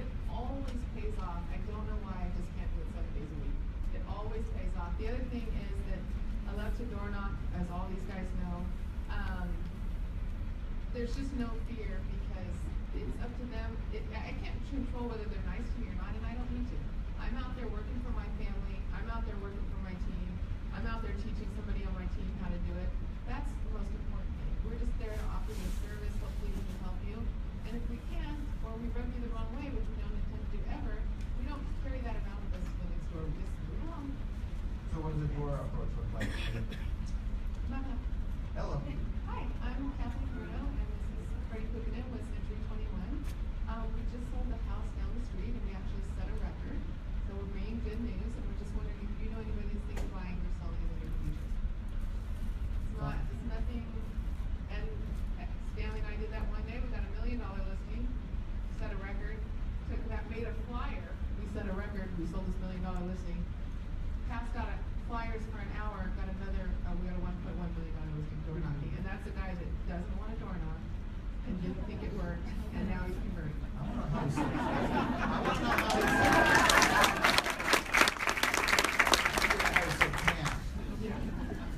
It always pays off. I don't know why I just can't do it 7 days a week. It always pays off. The other thing is that I love to door knock, as all these guys know. There's just no fear because it's up to them. I can't control whether they're nice to me or not, and I don't need to. I'm out there working for my family. I'm out there working for my team. I'm out there teaching somebody on my team how to do it. That's the most important thing. We're just there to offer you a service. Hopefully we can help you. And if we can't, or we rub you the wrong way, which we don't intend to do ever, we don't carry that around with us to the next door. We just move along.
So what does the door approach look like?
Mama.
Hello.
Hi, I'm Kathleen Bruno, and this is Freddie Pukanen with Century 21. We just sold the house down the street, and we actually set a record. So we're bringing good news, and we're just wondering if you know anybody that's thinking of buying or selling in the near future. It's nothing, and Stanley and I did that one day. We got $1 million listing, set a record, made a flyer. We set a record. We sold this $1 million listing. Passed out flyers for an hour. Got another. We got a $1.1 million listing door knocking, and that's a guy that doesn't want a door knock and didn't think it worked, and now he's converting.
I want to know how you say that. I want to know how you say that. I say can.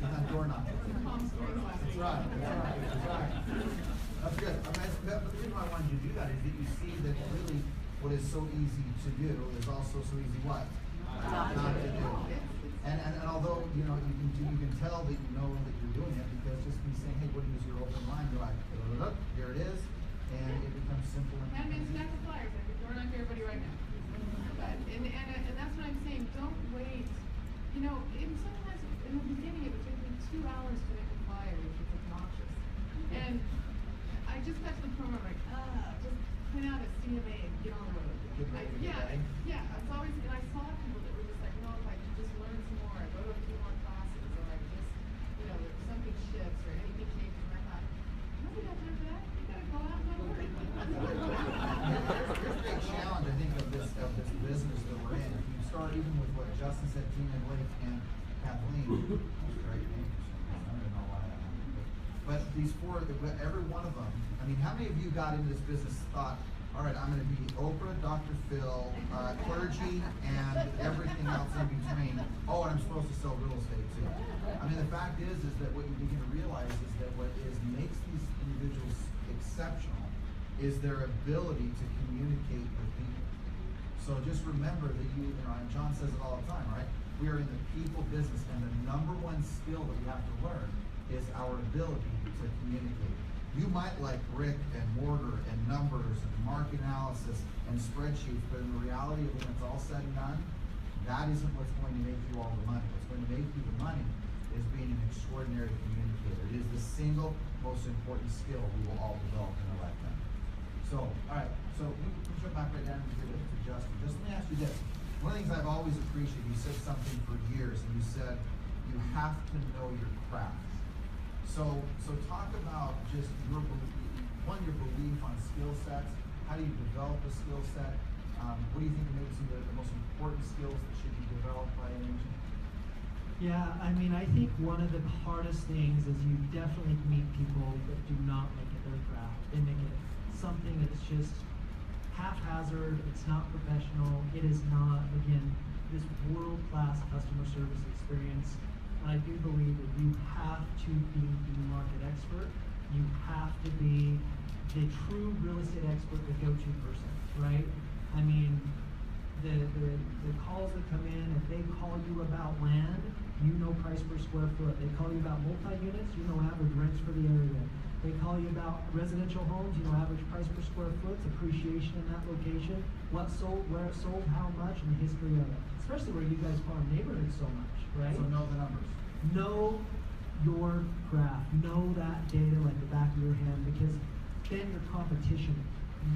Not door knocking.
Palm Springs last
That's
week.
right. That's good. I mean, the reason why I wanted you to do that is that you see that really what is so easy to do is also so easy what? Not to do. And although you can tell that you know that you're doing it because just me saying, hey, what is your open line? You're like, look, here it is, and it becomes simple.
Hand me a stack of flyers. I could door knock everybody right now. But and that's what I'm saying. Don't wait. Even sometimes in the beginning it would take me 2 hours to make a flyer, which is obnoxious. And I just got to the point where I'm like, just print out a C of A and get on the road.
Get ready for the day.
Yeah. It's always, and I saw people that were just like, no, if I could just learn some more, I go to a few more classes, or I just, something shifts or anything changes, and I thought, nobody got time for that. You gotta go out and go to work.
Here's the big challenge, I think, of this business that we're in. If you start even with what Justin said, Tina, Blake, and Kathleen, those are great names. I don't know why that happened. But these four, every one of them, I mean, how many of you got into this business thought, all right, I'm gonna be Oprah, Dr. Phil, clergy, and everything else in between. Oh, and I'm supposed to sell real estate too. I mean, the fact is that what you begin to realize is that what makes these individuals exceptional is their ability to communicate with people. So just remember that and John says it all the time, right? We are in the people business, and the number one skill that we have to learn is our ability to communicate. You might like brick and mortar and numbers and market analysis and spreadsheets, but in the reality of when it's all said and done, that isn't what's going to make you all the money. What's going to make you the money is being an extraordinary communicator. It is the single most important skill we will all develop in our lifetime. So, all right, so we jump back right down to Justin. Just let me ask you this. One of the things I've always appreciated, you said something for years, and you said you have to know your craft. So talk about just your belief on skill sets. How do you develop a skill set? What do you think are maybe some of the most important skills that should be developed by an agent?
Yeah, I mean, I think one of the hardest things is you definitely meet people that do not make it their craft. They make it something that's just haphazard, it's not professional, it is not, again, this world-class customer service experience. And I do believe that you have to be the market expert. You have to be the true real estate expert, the go-to person, right? I mean, the calls that come in, if they call you about land, you know price per square foot. They call you about multi-units, you know average rents for the area. They call you about residential homes, you know average price per square foot, appreciation in that location, what sold, where it sold, how much, and the history of it. Especially where you guys farm neighborhoods so much, right?
So know the numbers.
Know your craft. Know that data like the back of your hand, because then your competition,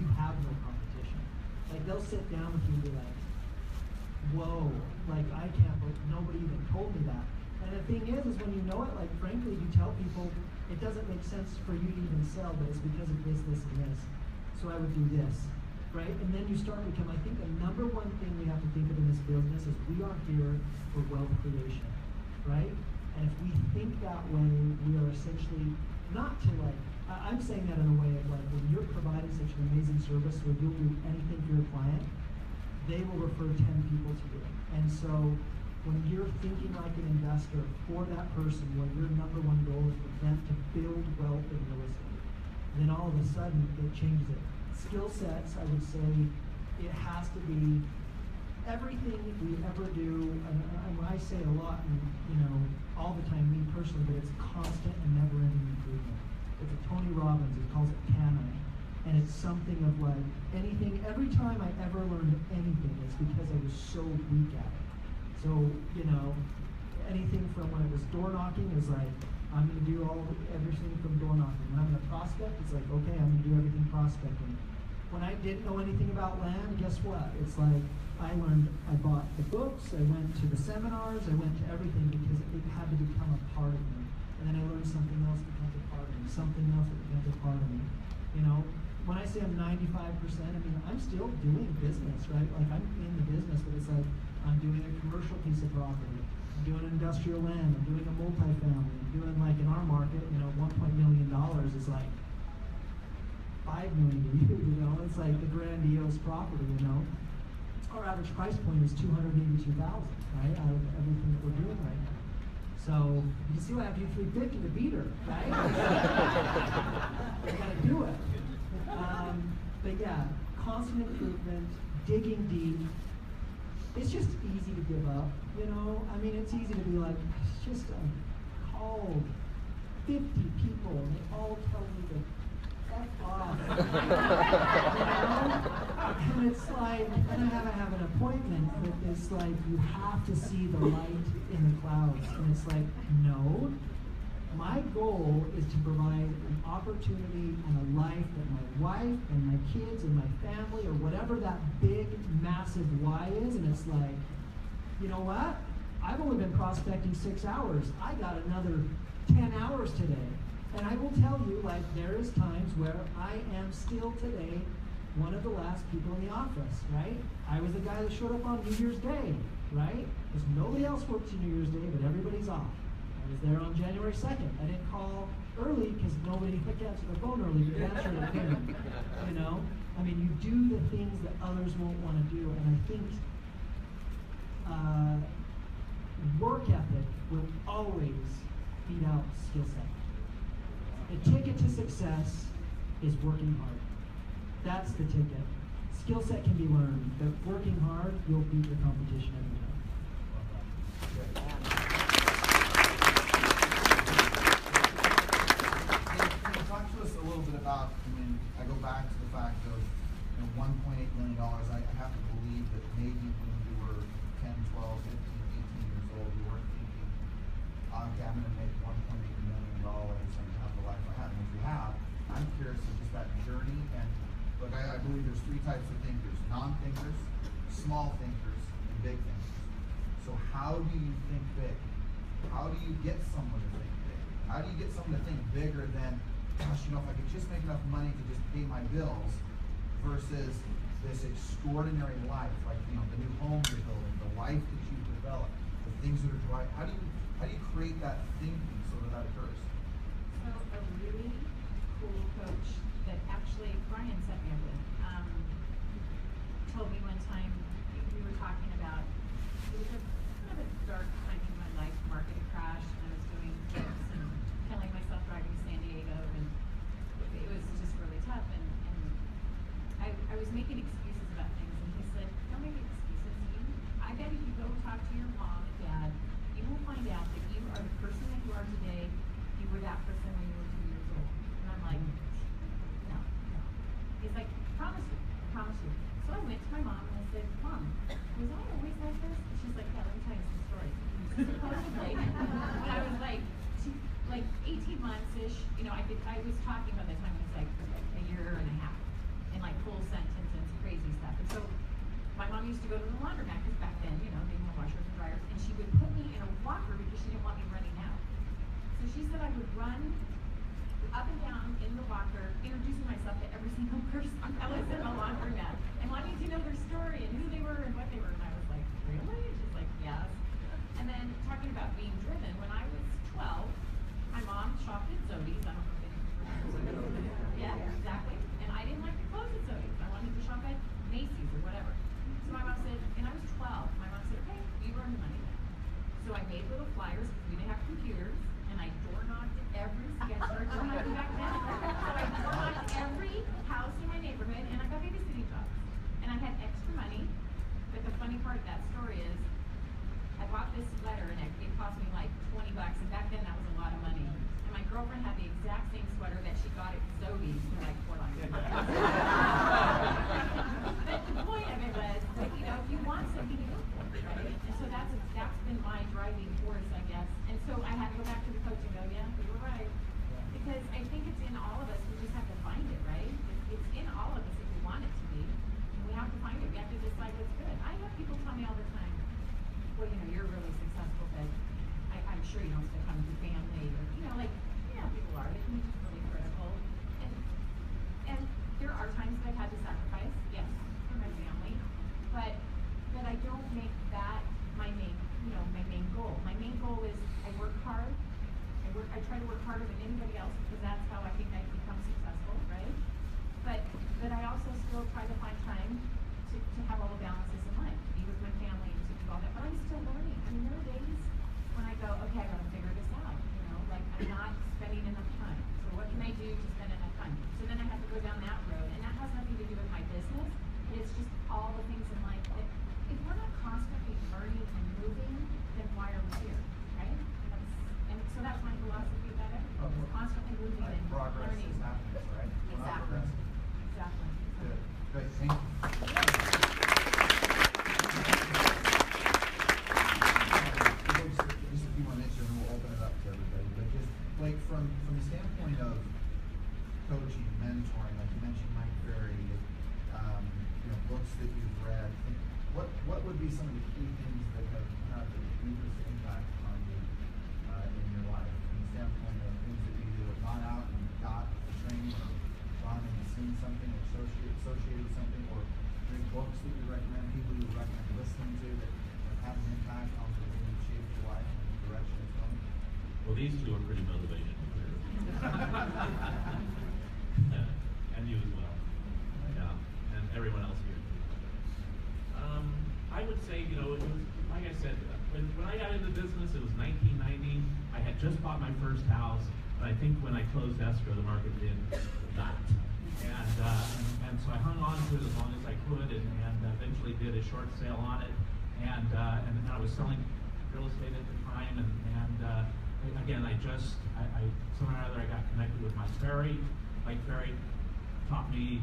you have no competition. Like they'll sit down with you and be like, whoa, like I can't believe nobody even told me that. And the thing is when you know it, like frankly, you tell people it doesn't make sense for you to even sell, but it's because of this, this, and this. So I would do this, right? And then you start to become, I think the number one thing we have to think of in this business is we are here for wealth creation, right? And if we think that way, we are essentially not to like, I'm saying that in a way of like, when you're providing such an amazing service where you'll do anything for your client, they will refer 10 people to you. And so when you're thinking like an investor for that person, where your number one goal is for them to build wealth in real estate, then all of a sudden it changes it. Skill sets, I would say, it has to be everything we ever do, and I say a lot, and all the time, me personally, but it's constant and never-ending improvement. It's a Tony Robbins, he calls it canneling. And it's something of like anything, every time I ever learned anything, it's because I was so weak at it. So, anything from when it was door knocking is like, I'm gonna do everything from door knocking. When I'm gonna prospect, it's like, okay, I'm gonna do everything prospecting. When I didn't know anything about land, guess what? It's like, I bought the books, I went to the seminars, I went to everything because it had to become a part of me. And then I learned something else that becomes a part of me, something else that becomes a part of me. When I say I'm 95%, I mean, I'm still doing business, right? Like I'm in the business, but it's like, I'm doing a commercial piece of property, I'm doing industrial land, I'm doing a multifamily, I'm doing like in our market, $1 million is like $5 million to you, it's like the grandiose property, Our average price point is $282,000, right? Out of everything that we're doing right now. So you can see why I have to do 350 to beat her, right? I gotta do it. But yeah, constant improvement, digging deep. It's just easy to give up, I mean, it's easy to be like, it's just called 50 people and they all tell me to F off. And it's like, and I have an appointment, but it's like, you have to see the light in the clouds. And it's like, no. My goal is to provide an opportunity and a life that my wife and my kids and my family, or whatever that big, massive why is, and it's like, you know what? I've only been prospecting 6 hours. I got another 10 hours today. And I will tell you, like, there is times where I am still today one of the last people in the office, right? I was the guy that showed up on New Year's Day, right? Because nobody else works on New Year's Day, but everybody's off. I was there on January 2nd. I didn't call early because nobody could answer the phone early. You answer it at noon, you know? I mean, you do the things that others won't want to do, and I think work ethic will always beat out skill set. The ticket to success is working hard. That's the ticket. Skill set can be learned, but working hard, you'll beat your competition every time.
Can you talk to us a little bit about, I mean, I go back to the fact of, $1.8 million. I have to believe that maybe when you were 10, 12, 15, 18 years old, you weren't thinking, okay, I'm going to make $1.8 million and have the life I have. And if you have, I'm curious of just that journey. And look, I believe there's three types of thinkers: non-thinkers, small thinkers, and big thinkers. So how do you think big? How do you get someone to think big? How do you get someone to think bigger than, gosh, if I could just make enough money to just pay my bills, versus this extraordinary life, like the new home you're building, the life that you've developed, the things that are driving. How do you create that thinking so that occurs?
So a really cool coach that actually Brian set me up with told me one time, we were talking about, it was a kind of a dark time in my life, market crash, and I was doing trips and killing myself driving to San Diego, and it was just really tough, and I was making excuses about things, and he said, don't make excuses. I bet if you go talk to your mom and dad, you will find out that you are the person that you are today, you were that person when you were 2 years old. And I'm like, no. He's like, promise you. So I went to my mom and I said, Mom, was I always like this? And she's like, yeah, let me tell you some stories. Supposedly, when I was like 18 months-ish, I was talking by the time I was like a year and a half, in like full sentence and crazy stuff. And so my mom used to go to the laundromat because back then, they didn't have washers and dryers, and she would put me in a walker because she didn't want me running out. So she said I would run up and down in the walker, introducing myself to every single person that was in the laundromat and wanting to know their story and who they were and what they were. And I was like, really? She's like, yes. And then talking about being driven, when I was 12, my mom shopped at Zody's. I don't know if any of you remember Zody's. Yeah, exactly. And I didn't like the clothes at Zody's. I wanted to shop at Macy's or whatever. So my mom said, and I was 12, my mom said, okay, you earn the money then. So I made little flyers because we didn't have computers, and I door knocked every sketch store door knocking back then. So I door knocked every house in my neighborhood, and I got babysitting jobs. And I had extra money, but the funny part of that story is, I bought this sweater, and it cost me like $20, and back then that was a lot of money. And my girlfriend had the exact same sweater that she got at Zody's for like $4. But the point of it was, if you want something, you go for it, right? And so that's been my driving force, I guess. And so I had to go back to the coach and go, yeah, you were right. Because I think it's in all of us, we just have to find it, right? It's in all of us if we want it to be. And we have to find it, we have to decide what's good. I have people tell me all the time, well, you're really successful, but I'm sure you don't stick on your family, or, people are, they can be just really critical. And there are times that I've had to sacrifice, yes, for my family, but I don't make that my main goal. My main goal is I work hard. I try to work harder than anybody else because that's how I think I become successful, right? But I also still try to find time to have all the balances in life, to be with my family, and to do all that. But I'm still learning. I mean, there are days when I go, okay, I gotta figure this out. I'm not spending enough time. So what can I do to spend enough time? So then I have to go down that road, and that has nothing to do with my business. It's just all the things in life that if we're not constantly learning and moving, then why are we here, right? And so that's my philosophy about it. It's constantly moving and
Progress
learning.
is happiness, right? We're not
Exactly.
progressing.
Exactly.
Good. Great. Thank you. Just a few more minutes and we'll open it up to everybody. But just like from the standpoint of coaching, mentoring, like you mentioned Mike Ferry, books that you've read, what would be some of the key things that have had the deepest impact on you in your life? From the standpoint of things that you either have gone out and got the training, or gone and seen something, or associated with something, or read books that you recommend, people you recommend listening to that have had an impact on the way you've shaped your life and the direction it's going?
Well, these two are pretty motivating. And you as well. Yeah, and everyone else here. I would say, it was, like I said, when I got into business, it was 1990. I had just bought my first house, and I think when I closed escrow, the market did not. And so I hung on to it as long as I could, and eventually did a short sale on it. And I was selling real estate at the time, and again, I somehow or other I got connected with Mike Ferry. Mike Ferry taught me,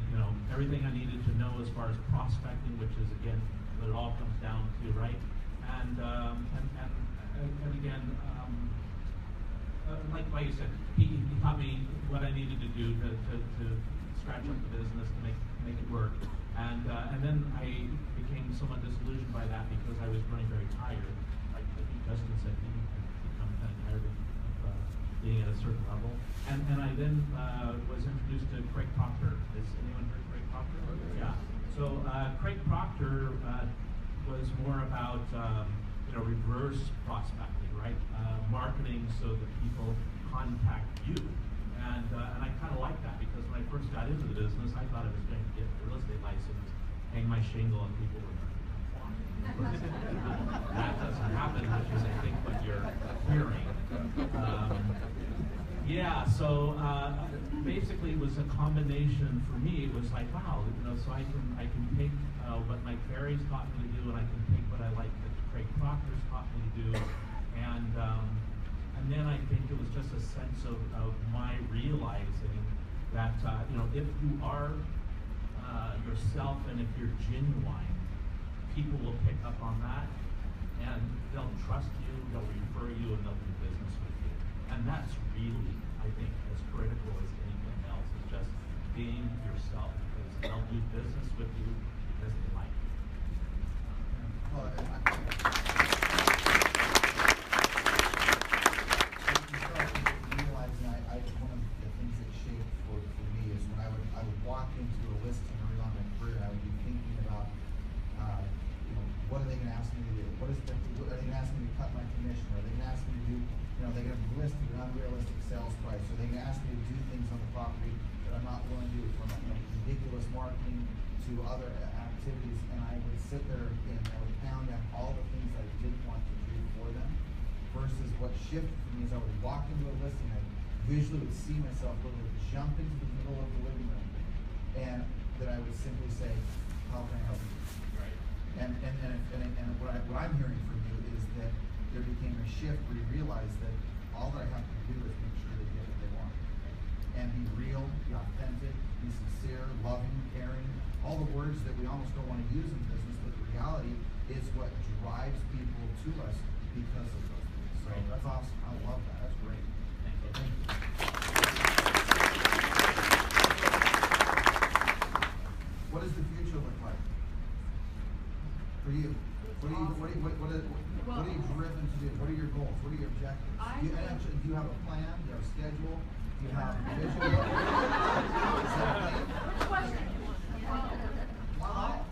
everything I needed to know as far as prospecting, which is again what it all comes down to, right? And again, like you said, he taught me what I needed to do to scratch up the business to make it work. And then I became somewhat disillusioned by that because I was running very tired. Like I think Justin said, he become kind of tired of being at a certain level. And I then was introduced to Craig Proctor. Has anyone heard of Craig Proctor? Yeah. So Craig Proctor was more about reverse prospecting, right? Marketing so that people contact you. And I kind of like that because when I first got into the business, I thought I was going to get a real estate license, hang my shingle, and people were going to come walk. That doesn't happen, which is, I think, what you're hearing. Yeah, so basically it was a combination for me. It was like, wow, so I can take what Mike Ferry's taught me to do, and I can take what I like that Craig Proctor's taught me to do, and then I think it was just a sense of my realizing that if you are yourself and if you're genuine, people will pick up on that, and they'll trust you, they'll refer you, and they'll do business with you. And that's really, I think, as critical as anything else, is just being yourself, because they'll do business with you because they like you.
Well, one of the things that shaped for me is when I would walk into a listing early on in my career, I would be thinking about, what are they going to ask me to do? Are they going to ask me to cut my commission? Are they going to ask me to do, they're going to list an unrealistic sales price? Are they going to ask me to do things on the property that I'm not willing to do, from ridiculous marketing to other activities? And I would sit there and I would pound down all the things I didn't want to do for them, versus what shifted for me is I would walk into a listing, I visually would see myself literally jump into the middle of the living room, and that I would simply say, how can I help you?
Right.
And what I'm hearing from you is that there became a shift where you realize that all that I have to do is make sure they get what they want. And be real, be authentic, be sincere, loving, caring, all the words that we almost don't want to use in business, but the reality is what drives people to us because of those things. So that's awesome. I love that. That's great.
Thank you.
Thank you. What does the future look like for you? What are you driven to do? What are your goals? What are your objectives? Do you have a plan? Do you have a schedule? Do you have a vision?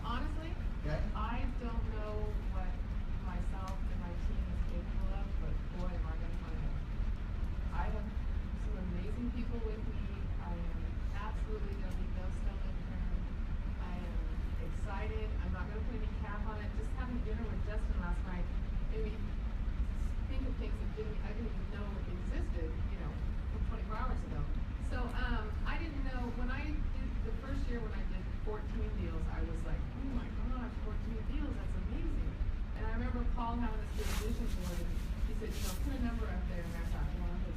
Honestly,
Okay.
I don't know what myself and my team is capable of, but boy, am I going to find out. I have some amazing people with me. I am absolutely going to be no stone unturned. I am excited. I'm not going to put any cap on it. Just having dinner with Justin last night made me think of things that I didn't even know existed, 24 hours ago. So I didn't know, when I did the first year when I did 14 deals, I was like, oh my gosh, 14 deals, that's amazing. And I remember Paul having this big vision board, and he said, put a number up there, and I thought, well, that's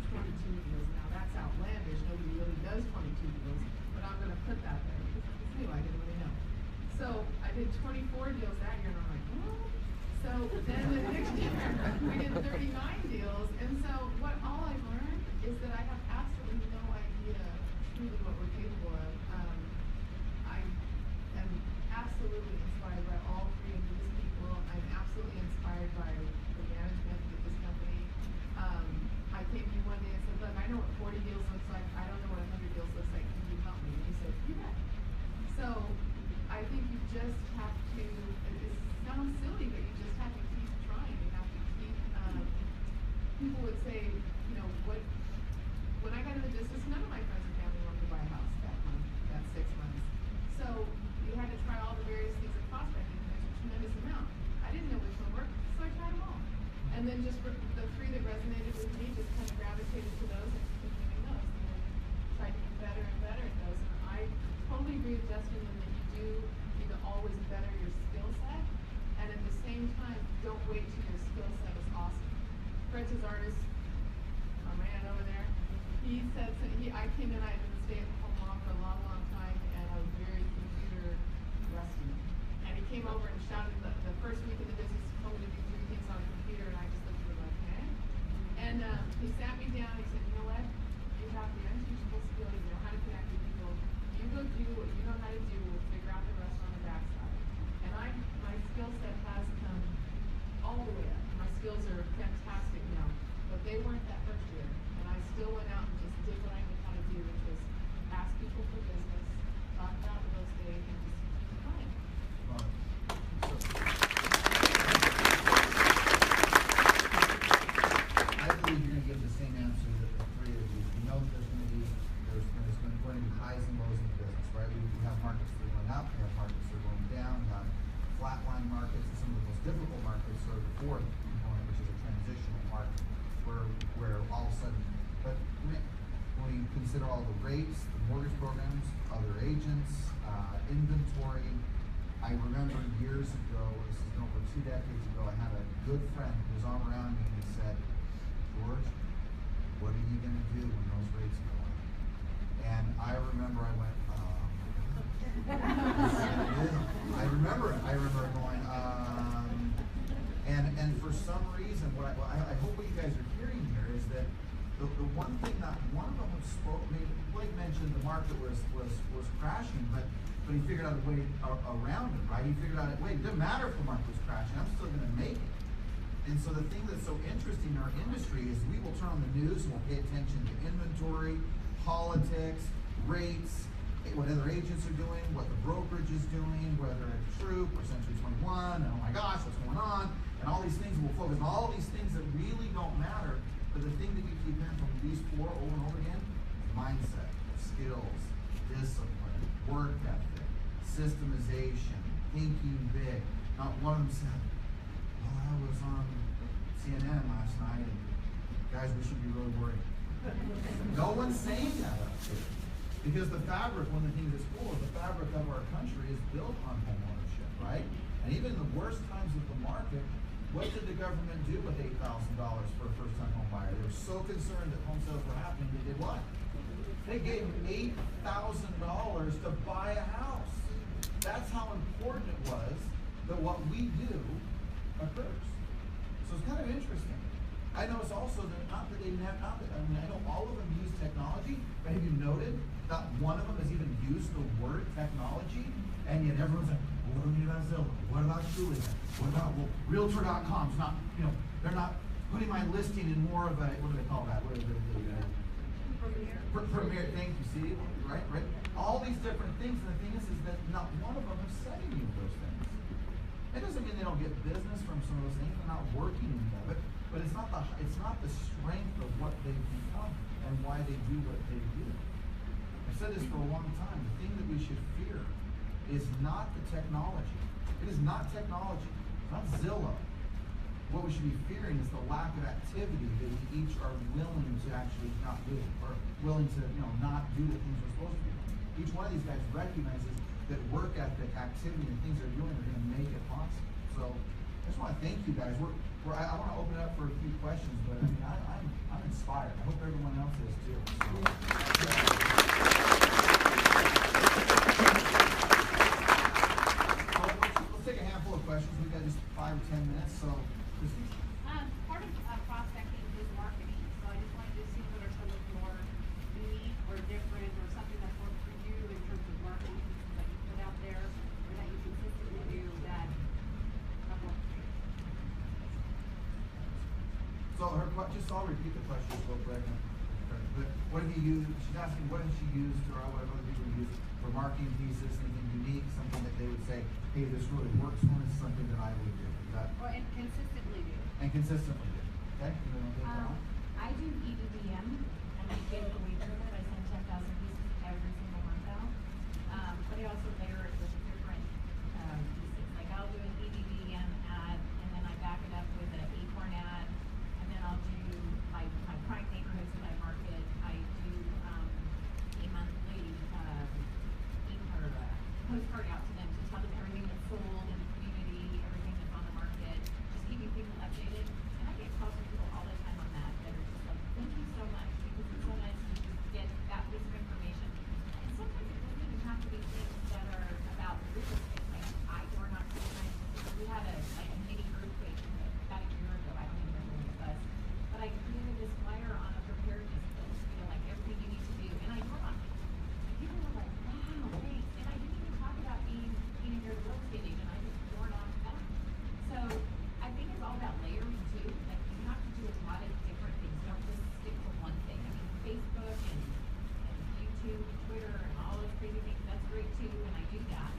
22 deals. Now that's outlandish, nobody really does 22 deals, but I'm going to put that there, because it's new, I didn't really know. So I did 24 deals that year, and I'm like, oh. So then the next year, we did 39 deals, and so all I've learned is that I have absolutely no idea truly what we're capable of. I am absolutely inspired by all three of these people. I'm absolutely inspired by the management of this company. I came to you one day and said, look, I know what 40 deals looks like. I don't know what 100 deals looks like. Can you help me? And you said, you bet. So I think you just have to, it sounds silly, but you just have to keep trying. You have to keep, people would say, when I got into business, none of my friends and family wanted to buy a house that month, that 6 months. So you had to try all the various things of prospecting, and there's a tremendous amount. I didn't know which one worked, so I tried them all. And then just for the 3 that resonated with me, just kind of gravitated to those and continuing those. And then tried to get better and better at those. And I totally agree with Justin in that you do need to always better your skill set. And at the same time, don't wait till your skill set is awesome. Fred's his artist, our man over there, he said, I came in, I had been a stay-at-home mom for a long, long time, and I was very computer rusty. And he came over and shouted the first week of the business, told me to do 3 things on a computer, and I just looked at him like, eh? And he sat me down, he said, you know what? You have the unteachable skill, you know how to connect with people. You go do what you know how to do, we'll figure out the rest on the backside. And my skill set has come all the way up. My skills are fantastic now, but they weren't that first year. And I still went out and just did what I knew how to do, which was ask people for business, talk about real estate, and just keep trying.
I believe you're going to give the same answer that the 3 of you. You know there's going to be highs and lows in the business, right? We have markets that are going up, we have markets that are going down, we have flatline markets, and some of the most difficult markets are the 4th component, which is a transitional market, where all of a sudden, but when you consider all the rates, the mortgage programs, other agents, inventory, I remember years ago, this is over 2 decades ago, I had a good friend who was arm around me and he said, George, what are you going to do when those rates go up? And I remember I went, I remember going, and for some reason, I hope what you guys are hearing here is that the one thing that one of them spoke, Blake mentioned the market was crashing, but he figured out a way around it, right? He figured out, wait, it doesn't matter if the market was crashing, I'm still going to make it. And so the thing that's so interesting in our industry is we will turn on the news and we'll pay attention to inventory, politics, rates, what other agents are doing, what the brokerage is doing, whether it's Troop or Century 21, and oh my gosh, what's going on, and all these things. We'll focus on all these things that really don't matter, but the thing that you keep hearing from these 4 over and over again, mindset, skills, discipline, work ethic, systemization, thinking big. Not one of them said, well, I was on CNN last night, and guys, we should be really worried. No one's saying that up here. Because the fabric, one of the things that's cool is the fabric of our country is built on home ownership, right? And even in the worst times of the market, what did the government do with $8,000 for a first-time home buyer? They were so concerned that home sales were happening, they did what? They gave $8,000 to buy a house. That's how important it was that what we do occurs. So it's kind of interesting. I notice also that I know all of them use technology, but have you noted not one of them has even used the word technology, and yet everyone's like, well, what do we need about Zillow? What about Julia? What about, well, Realtor.com's not, they're not putting my listing in more of a, what do they call that? What is it? Premier, thank you, see, right? All these different things, and the thing is that not one of them is said any of those things. It doesn't mean they don't get business from some of those things, they're not working any of it, but it's not the strength of what they've become and why they do what they do. I've said this for a long time. The thing that we should fear is not the technology. It is not technology. It's not Zillow. What we should be fearing is the lack of activity that we each are willing to actually not do, or willing to, not do the things we're supposed to be doing. Each one of these guys recognizes that work ethic, activity, and things they're doing are going to make it possible. So I just want to thank you guys. I want to open it up for a few questions, but I mean, I'm inspired. I hope everyone else is too. So let's take a handful of questions. We've got just 5 or 10 minutes. So, Christy.
Part of prospecting is marketing, so I just wanted to see what are some of your unique or different or something that's worked for you in terms of marketing that you put out there or that you consistently do that have worked for you.
So I'll repeat the question real quick. But what have you used? She's asking what has she used, or what have other people used for marketing pieces, anything unique, something that they would say, hey, this really works for me, this is something that I would do.
Or and consistently do.
And consistently do. Okay? You want to take that on?
I do EDDM, I get away from it, I send 10,000 pieces every single month out. But I also layer it with different, pieces, like I'll do an EDVM ad, and then I back it up with an Acorn ad, and then I'll do my prime neighborhoods that I market, I do, a monthly, postcard out to them to tell them everything that's sold in the community, everything that's on the market, just keeping people updated. And I get calls from people all the time on that are just like, thank you so much, because it's so nice to just get that piece of information. And sometimes it doesn't even have to be things that are about real estate, like we're not sometimes, we had a mini earthquake about a year ago, I don't even remember when it was. But I created this flyer on a preparedness list, like everything you need to do, and I dropped. And people were like, wow, thanks. And I didn't even talk about being a real estate agent. I just poured off that. So I think it's all about layering too. Like you have to do a lot of different things. Don't just stick to one thing. I mean, Facebook and YouTube, Twitter, and all those crazy things, that's great too, and I do that.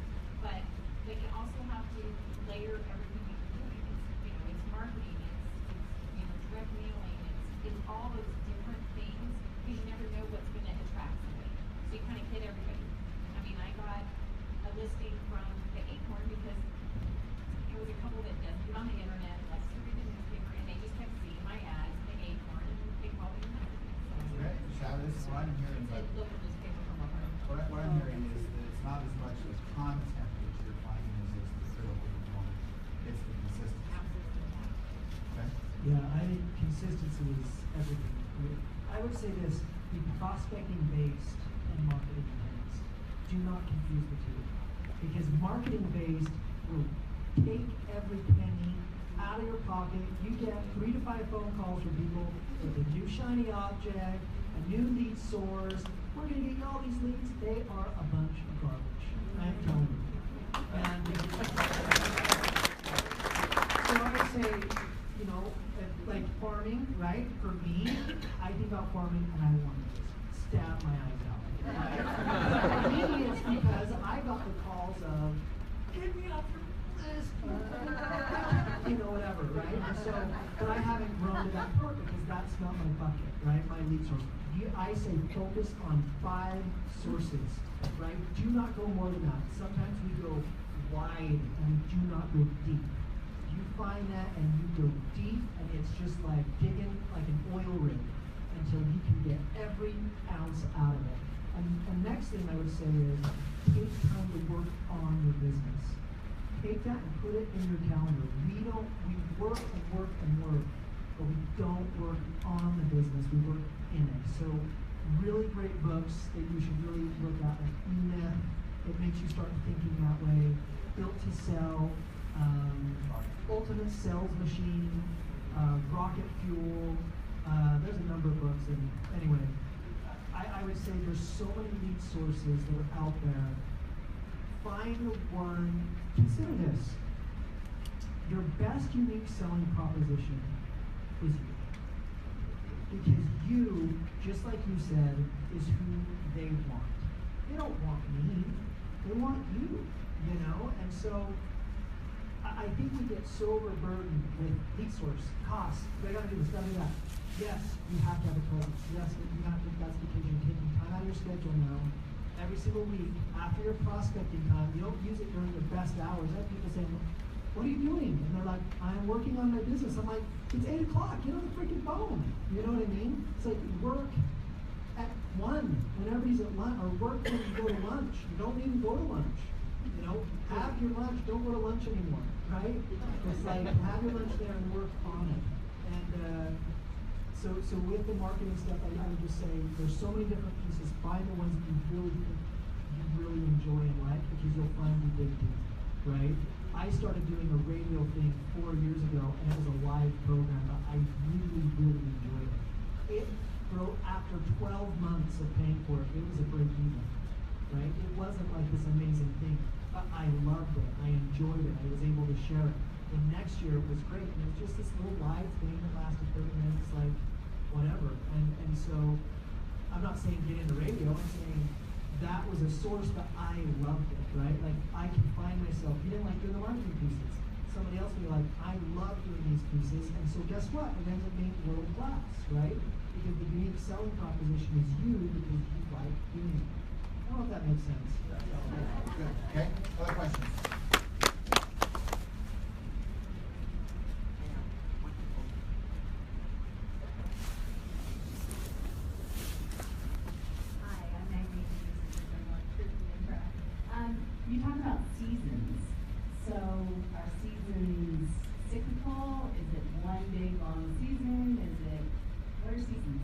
But you also have to layer everything you're doing. It's, it's marketing, it's direct mailing, it's all those different things, because you never know what's going to attract somebody. So you kind of hit everybody. I mean, I got a listing from the Acorn because it was a couple that doesn't get on the internet, likes to read the newspaper, and they just kept seeing my ads, the Acorn, and they called me and hired me.
Okay, Shadows, what I'm hearing,
It's
but
a local newspaper from Ohio.
what I'm hearing is that it's not as much the content that you're finding as it's the critical component. It's the consistency.
Absolutely.
Okay?
Yeah, I think consistency is everything. I would say this, be prospecting based and marketing based. Do not confuse the two. Because marketing based will take every penny out of your pocket. You get 3 to 5 phone calls from people with a new shiny object, a new lead source. We're gonna get you all these leads. They are a bunch of garbage. I'm telling you. And so I would say, like farming, right? For me, I think about farming and I want to just stab my eyes out. For me, it's because I got the calls of, get me off your list, whatever, right? And so, but I haven't grown to that point because that's not my bucket, right? My lead source. I say focus on 5 sources, right? Do not go more than that. Sometimes we go wide and we do not go deep. You find that and you go deep, and it's just like digging like an oil rig until you can get every ounce out of it. And next thing I would say is take time to work on your business. Take that and put it in your calendar. We work and work and work, but we don't work on the business. We work in it. So really great books that you should really look at, like E-Myth. It makes you start thinking that way. Built to Sell. Ultimate Sales Machine, Rocket Fuel, there's a number of books, and anyway, I would say there's so many lead sources that are out there. Find the one, consider this, your best unique selling proposition is you. Because you, just like you said, is who they want. They don't want me, they want you, and so, I think we get so overburdened with lead source, costs, I gotta do this, gotta do that. Yes, you have to have a presence. Yes, you have to, that's because you're taking time out of your schedule now, every single week, after your prospecting time. You don't use it during the best hours. I have people saying, what are you doing? And they're like, I'm working on my business. I'm like, it's 8 o'clock, get on the freaking phone. You know what I mean? It's like work at 1, whenever he's at lunch, or work when you go to lunch. You don't even go to lunch. Have your lunch, don't go to lunch anymore, right? It's like, have your lunch there and work on it. And so with the marketing stuff, I would just say, there's so many different pieces. Find the ones that you really enjoy and like, because you'll find you dig deep, right? I started doing a radio thing 4 years ago, and it was a live program, but I really, really enjoyed it. After 12 months of paying for it, it was a break even, right? It wasn't like this amazing thing, but I loved it. I enjoyed it. I was able to share it. The next year it was great, and it was just this little live thing that lasted 30 minutes, like whatever. And so I'm not saying get into radio. I'm saying that was a source that I loved it, right? Like I can find myself. You didn't like doing the marketing pieces. Somebody else will be like, I love doing these pieces, and so guess what? It ends up being world class, right? because the unique selling proposition is you because you like doing it. I don't know if that makes sense.
Good, okay, other questions?
Hi, I'm Maggie. You talk about seasons. So are seasons cyclical? Is it one big long season? What are seasons?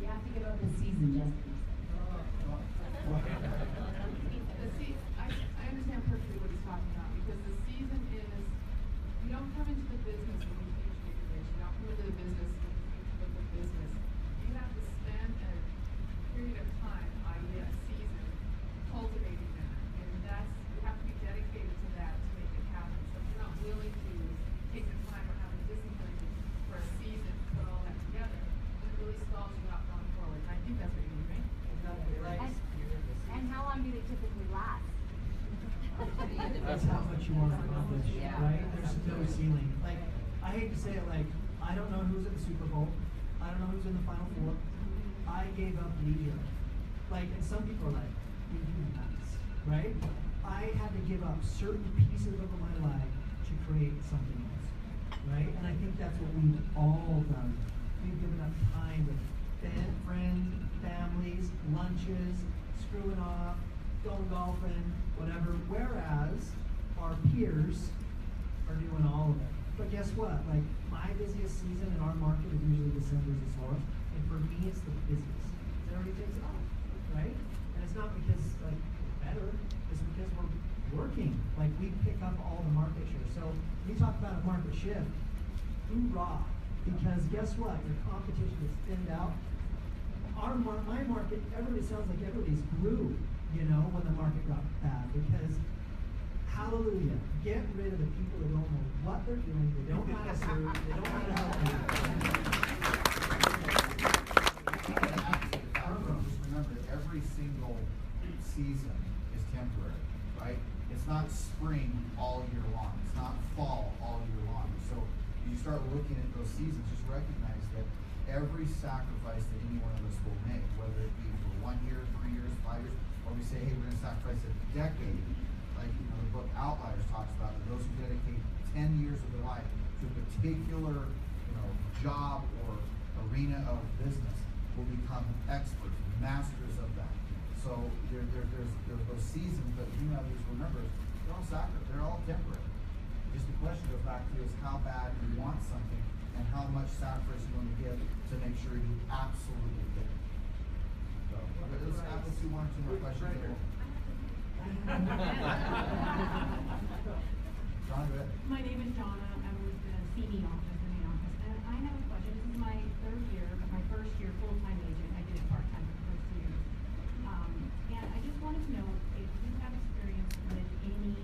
You have to give up the season, Justin.
I understand perfectly what he's talking about, because the season is, you don't come into the business when you think you're rich. You don't come into the business when you think you look at business. You have to spend a period of time, i.e. a season, cultivating that. And you have to be dedicated to that to make it happen. So if you're not willing to take the time or have the discipline for a season to put all that together, then it really stalls you out going forward. And I think that's what you mean, right?
Exactly right.
And how long do they typically last?
That's how much you want to accomplish,
Yeah.
right? There's no ceiling. Like, I hate to say it, like, I don't know who's in the Super Bowl. I don't know who's in the Final Four. I gave up leisure. Like, and some people are like, you're nuts, right? I had to give up certain pieces of my life to create something else, right? And I think that's what we've all done. We've given up time with friends, families, lunches, screwing off, going golfing, whatever. Whereas our peers are doing all of it. But guess what? Like, my busiest season in our market is usually December is the slowest. And for me, it's the busiest. It already takes off, right? And it's not because, like, it's better. It's because we're working. Like, we pick up all the market share. So, when you talk about a market shift, hoorah. Because guess what? Your competition gets thinned out. My market, everybody sounds like everybody's grew, you know, when the market got bad. Because, hallelujah, get rid of the people that don't know what they're doing, they don't know how to serve, they don't know how to help you.
Just remember that every single season is temporary, right? It's not spring all year long. It's not fall all year long. So you start looking at those seasons, just recognize that every sacrifice that any one of us will make, whether it be for 1 year, 3 years, 5 years, or we say, hey, we're going to sacrifice a decade, like, you know, the book Outliers talks about it, those who dedicate 10 years of their life to a particular, you know, job or arena of business will become experts, masters of that. So there's those seasons, but you know, just remember, they're all temporary. Just the question goes back to is how bad you want something and how much sacrifice you want to give to make sure you absolutely get it. So let's have two more questions. John, go ahead.
My name is Donna. I'm with the CD office, the main office, and I have a question. This is my third year, but my first year full-time agent. I did it part-time for the first 2 years. And I just wanted to know if you have experience with any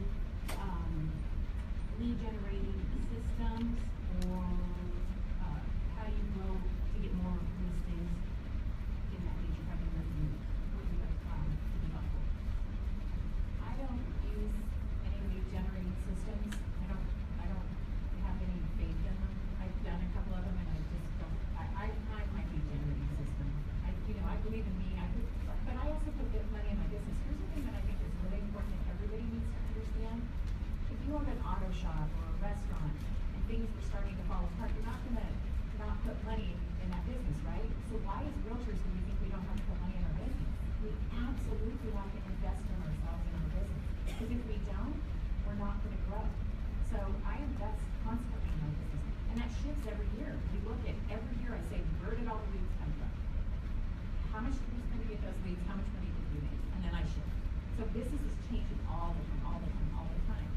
lead generating systems or how you grow to get more listings in that nature, having what you guys to develop. I don't use any lead generating systems. I don't have any faith in them. I've done a couple of them and I just don't. I find my lead generating system. I believe in me. But I also put money in my business. Here's the thing that I think is really important that everybody needs to understand. If you own an auto shop or a restaurant and things were starting to fall apart, you're not gonna not put money in that business, right? So why as realtors do we think we don't have to put money in our business? We absolutely have to invest in ourselves and our business. Because if we don't, we're not gonna grow. So I invest constantly in my business. And that shifts every year. We look at every year I say, where did all the leads come from? How much did we spend to get those leads? How much money did we make? And then I shift. So business is changing all the time, all the time, all the time.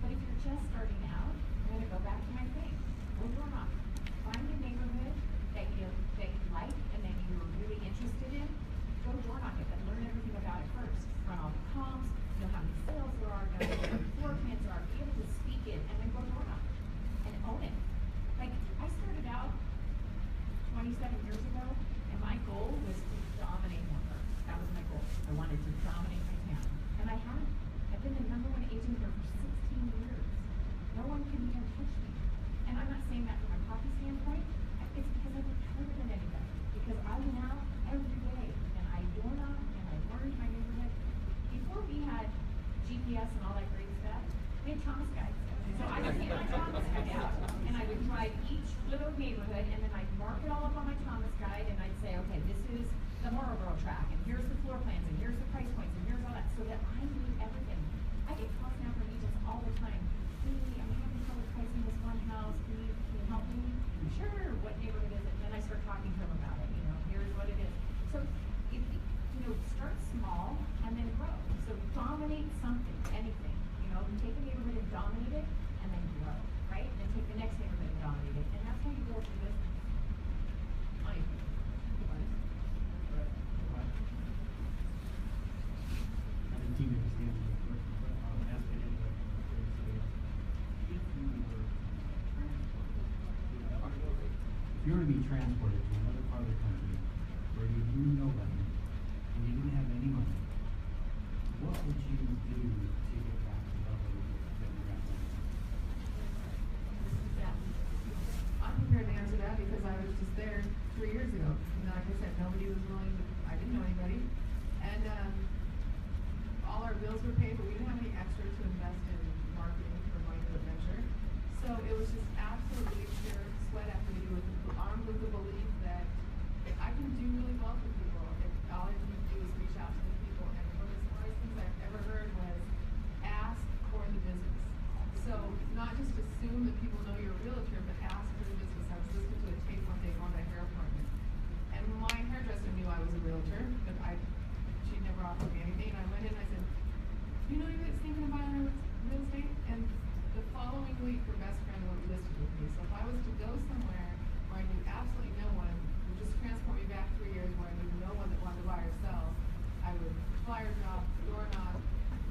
But if you're just starting out, I'm gonna go back to my thing. Go door knock. Find a neighborhood that you like and that you're really interested in. Go door knock it, but learn everything about it first. Run all the comps, know how many sales there are, know how many floor plans there are, be able to speak it, and then go door knock and own it. Like, I started out 27 years ago, and my goal was to dominate one firm. That was my goal. I wanted to dominate my town. And I have. I've been the #1 agent here for 16 years. No one can even touch me. And I'm not saying that from a coffee standpoint. It's because I've So I would get my Thomas guide out, and I would drive each little neighborhood, and then I'd mark it all up on my Thomas guide, and I'd say, okay, this is the Marlboro track, and here's the floor plans, and here's the price points, and here's all that, so that I knew everything. I get calls now from agents all the time. Hey, I'm having trouble pricing this one house. Can you help me? Sure. What neighborhood is it? And then I start talking to them about it. Here's what it is. So, start small and then grow. So dominate something, anything. Take a neighborhood and dominate it, and then grow, right? And then take the next neighborhood and dominate it, and that's how you grow your business. My advice.
I didn't even understand the question, but I'll ask it anyway. If you were to be transported to another part of the country where you knew nobody and you didn't have any money, what would you do to get back to the level that you're at now?
I'm prepared to answer that because I was just there 3 years ago. And like I said, nobody was willing to, I didn't know anybody. And all our bills were paid, but we didn't have any extra to invest in marketing for going to adventure. So it was just absolutely pure sweat equity armed with the belief that I can do really well for people if all I need to do is reach out to the people. And one of the smartest things I've ever heard was ask for the business. So not just assume that people know you're a realtor, but ask for the business. I was listening to a tape one day going to a hair appointment. And my hairdresser knew I was a realtor, but she never offered me anything. And I went in and I said, you know anybody that's thinking of buying real estate? And the following week, her best friend listed with me. So if I was to go somewhere where I knew absolutely no one, would just transport me back 3 years where I knew no one that wanted to buy or sell, I would flyer job, door knock,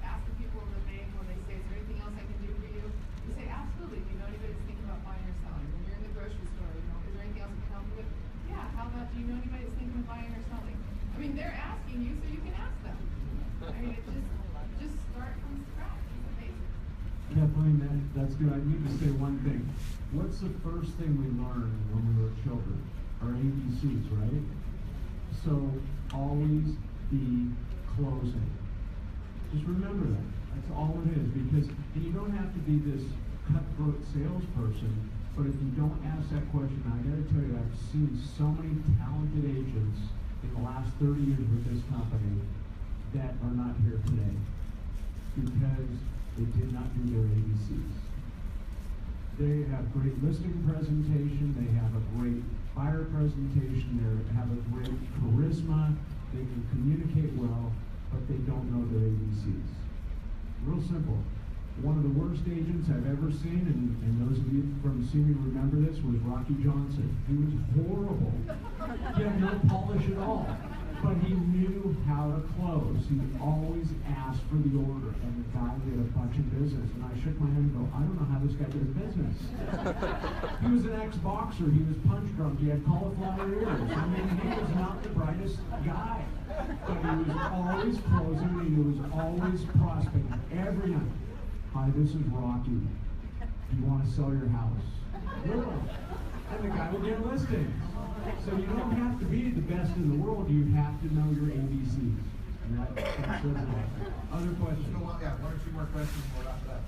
ask the people the name when they say, is there anything else I can do for you? You say, absolutely. Do you know anybody that's thinking about buying or selling? When you're in the grocery store, is there anything else I can help you with? Yeah, how about, do you know anybody that's thinking of buying or selling? I mean, they're asking you, so you can ask them. I mean, it's just start from scratch. It's amazing.
Kathleen, that's good. I need to say one thing. What's the first thing we learned when we were children? Our ABCs, right? So always be closing. Just remember that. That's all it is. Because, and you don't have to be this cutthroat salesperson, but if you don't ask that question, I gotta tell you, I've seen so many talented agents in the last 30 years with this company that are not here today because they did not do their ABCs. They have great listing presentation, they have a great buyer presentation, they have a great charisma, they can communicate well, but they don't know their ABCs. Real simple. One of the worst agents I've ever seen, and those of you from CME remember this, was Rocky Johnson. He was horrible. He had no polish at all. But he knew how to close. He always asked for the order, and the guy did a bunch of business. And I shook my head and go, I don't know how this guy did business. He was an ex-boxer. He was punch drunk. He had cauliflower ears. I mean, he was not the brightest guy. But he was always closing, and he was always prospecting every night. Hi, this is Rocky. Do you want to sell your house? Really? And the guy would get a listing. So you don't have to be the best in the world, you have to know your ABCs. And that says it all. Other questions?
You know what, yeah, 1 or 2 more questions, we'll wrap it up.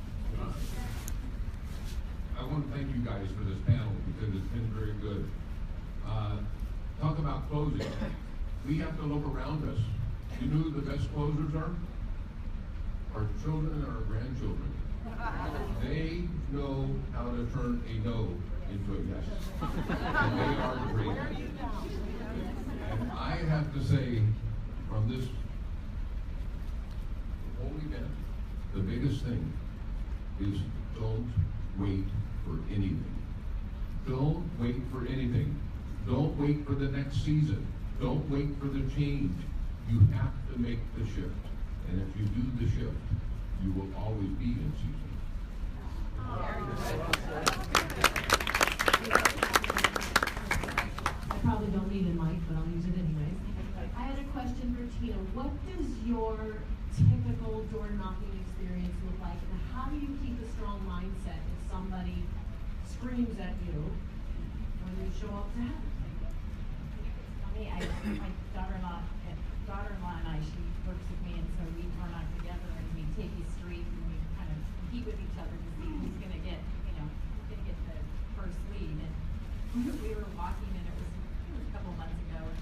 I want to thank you guys for this panel because it's been very good. Talk about closing. We have to look around us. You know who the best closers are? Our children and our grandchildren. They know how to turn a no into a yes. And they are great. And I have to say, from this whole event, the biggest thing is don't wait for anything. Don't wait for anything. Don't wait for the next season. Don't wait for the change. You have to make the shift. And if you do the shift, you will always be in season.
I probably don't need a mic, but I'll use it anyways. I had a question for Tina. What does your typical door knocking experience look like, and how do you keep a strong mindset if somebody screams at you when you show up to help?
My daughter-in-law and I, she works with me, and so we are not together, and we take a street, and we kind of compete with each other to see who's going to get walking, and it was a couple of months ago, and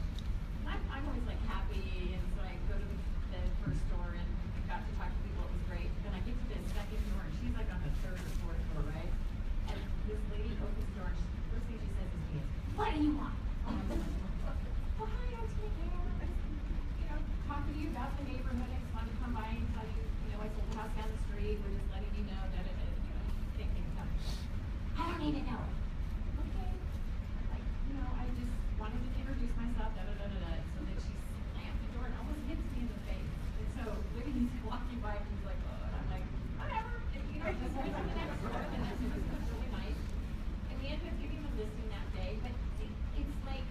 I'm always like happy, and so I go to the first door and got to talk to people, it was great. Then I get to the second door, and she's like on the third or fourth floor, right? And this lady opens the door, and first thing she says is to me, "What do you want?" And I'm like, "Well, hi, I'm Tina. You know, talking to you about the neighborhood. I just wanted to come by and tell you, you know, I sold the house down the street. We're just letting you know, da da da, you know, thinking something. I don't need to know it. Okay. Like, you know, I just wanted to introduce myself, da da da da da." So then she slammed the door and almost hits me in the face. And so Libby's walking by and she's like, "Oh," and I'm like, "Whatever." And, you know, just went to the next door, and that's really nice. And we ended up giving the listing that day, but it's like,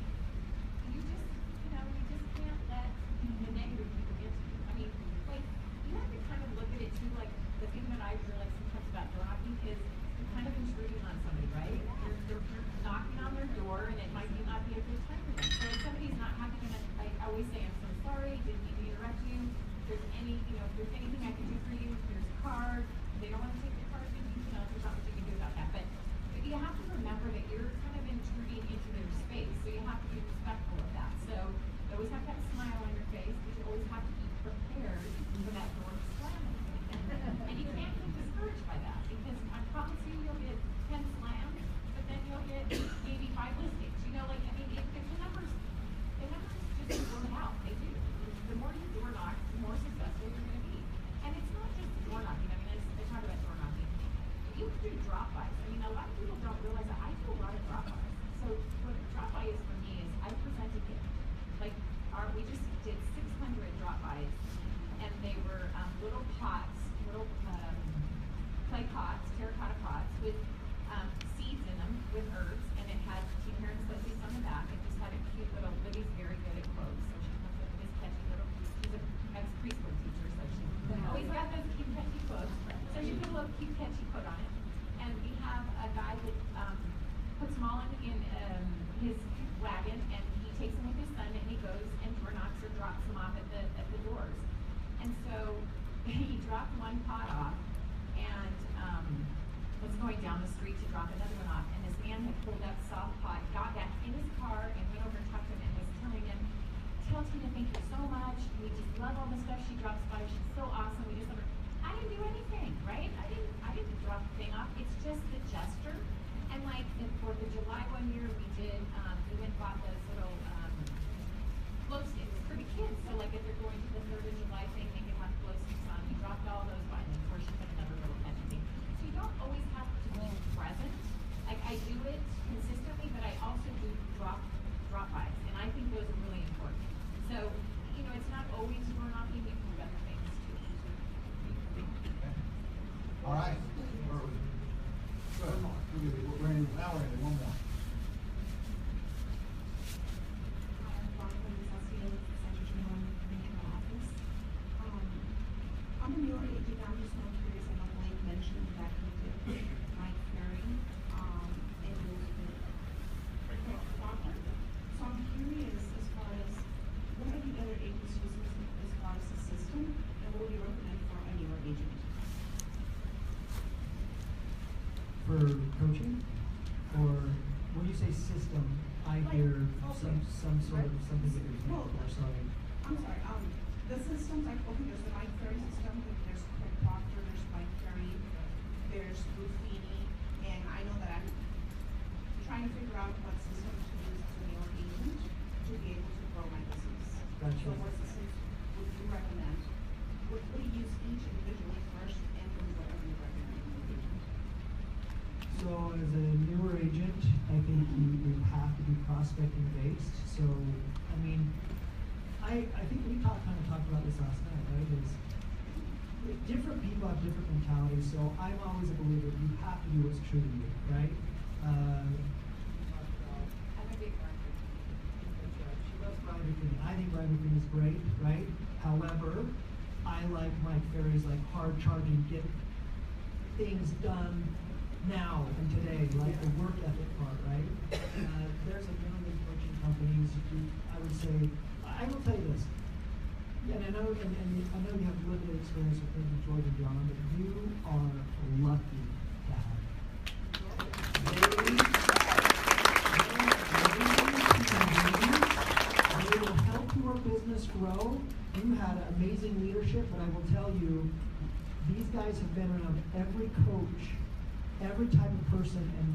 you just, you know, you just can't let the negative people get to you. I mean, like, you have to kind of look at it too, like, the thing that I realize sometimes about door knocking is you're kind of intruding on somebody, right? You're knocking on their door, and it might not be a good time for them. So if somebody's not happy, I always say, "I'm so sorry, didn't mean to interrupt you. If there's any, you know, if there's anything I can do for you, here's a card." If they don't want to take the card, then, you know, there's not much you can do about that. But you have to remember that you're kind of intruding into their space, so you have to be respectful of that. So you always have to have a smile on your face, but you always have to be prepared for that door to slam. And you can't get discouraged by that, because I promise you'll get 10 slams, but then you'll get maybe 5 listings. You know, like, I mean, if the numbers just work out, they do. The more you door knock, the more successful you're going to be. And it's not just door knocking. I mean, I talk about door knocking. You do drop-bys. I mean, a lot of people don't realize that I do a lot of drop-bys. So what a drop-by is for me is I present a gift. Like, we just did 600 drop-bys, and they were little pots, little clay pots, terracotta pots with seeds in them with herbs, and it had Teen Hair and Sweaties on the back. It just had a cute little, Libby's very good at quotes, so she comes up with this catchy little, she's an ex-preschool teacher, so she always got those cute catchy quotes. So she put a little cute catchy quote on it. And we have a guy that puts them all in his wagon, and he takes them with his son, and he goes and door knocks or drops them off at the doors. And so he dropped one pot off, and was going down the street to drop another one off. And this man had pulled up, saw the pot, got back in his car, and went over and talked to him and was telling him, "Tell Tina thank you so much. We just love all the stuff she drops by. She's so awesome. We just love her." I didn't do anything, right? I didn't drop the thing off. It's just the gesture. And like for the July one year, we went and bought those little glow sticks for the kids. So like if they're going to the 3rd of July thing, they can have glow sticks on. We dropped all those by, and of course she put another little catchy thing. So you don't always have to be present. Like I do it consistently, but I also do drop-bys, and I think those are really important. So, you know, it's not always door knocking, you can do other things too.
All right. Good. We're ready. Now we're ready. One more.
I'm a newer agent. I'm just more curious. I know Blake mentioned that he did Mike Ferry, and Elizabeth Proctor. So I'm curious as far as what are the other agencies as far as the system, and what would you recommend for a newer agent?
For coaching, or when you say system, I hear some sort of something that is
Well,
or sorry.
I'm sorry, the systems, like, okay, there's the Mike Ferry system, there's Craig Proctor, there's Mike Ferry, there's Ruffini, and I know that I'm trying to figure out what system to use as a newer agent to be able to grow my business.
Gotcha.
So what systems would you recommend? Would you use each individually first, and then whatever you recommend in the agent?
So as a newer agent, I think you have to be prospecting based. So, I mean, I think we kind of talked about this last night, right? Is different people have different mentalities. So I'm always a believer you have to do what's true to you, right?
I'm a big marketer.
She loves Brian Buchanan. I think Brian Buchanan is great, right? However, I like Mike Ferry's like hard charging, get things done now and today, like the work ethic part, right? There's a million coaching companies. I would say, I will tell you this, and I know you have limited experience with things with George and John, but you are lucky to have. They guys have been around every coach, every type of person, and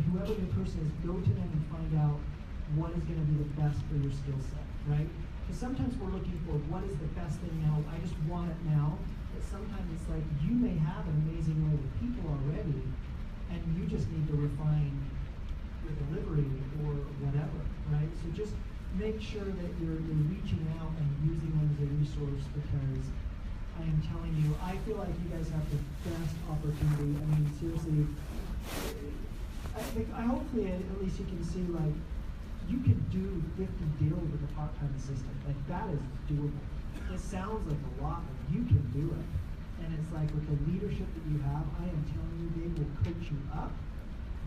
whoever the person is, go to them and find out what is going to be the best for your skill set, right? Because sometimes we're looking for what is the best thing now. I just want it now. But sometimes it's like you may have an amazing way with people already, and you just need to refine your delivery or whatever, right? So just make sure that you're reaching out and using them as a resource, because I am telling you, I feel like you guys have the best opportunity. I mean, seriously, I hopefully at least you can see, like, you can do 50 deals with a part-time assistant. Like, that is doable. It sounds like a lot, but you can do it. And it's like, with the leadership that you have, I am telling you, they will coach you up.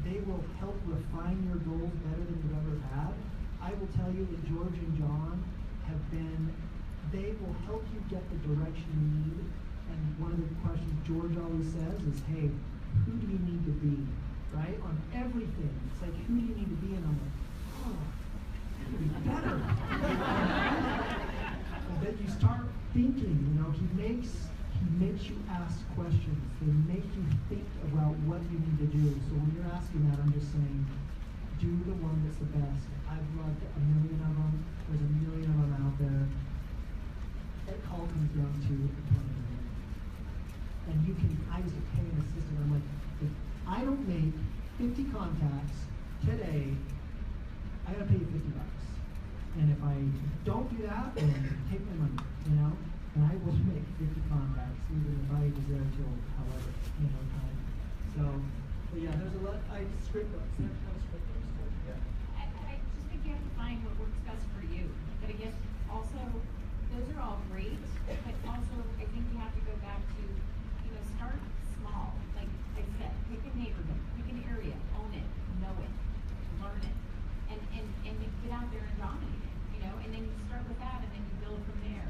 They will help refine your goals better than you've ever had. I will tell you that George and John they will help you get the direction you need. And one of the questions George always says is, hey, who do you need to be, right? On everything. It's like, who do you need to be? And I'm like, oh, I could be better. And then you start thinking, he makes you ask questions. They make you think about what you need to do. So when you're asking that, I'm just saying, do the one that's the best. I've loved a million of them. There's a million of them out there. It all comes down to accountability. And I was a paying assistant. I'm like, if I don't make 50 contacts today, I gotta pay you $50. And if I don't do that, then take my money, And I will make 50 contacts, even if I was there till however, time. So, but yeah, there's a lot. Script books. There's no script books. Yeah.
I just think you have to find what works best for you. But I guess also, those are all great, but also I think you have to go back to, start small. Like I said, pick a neighborhood, pick an area, own it, know it, learn it, and get out there and dominate it, and then you start with that and then you build from there.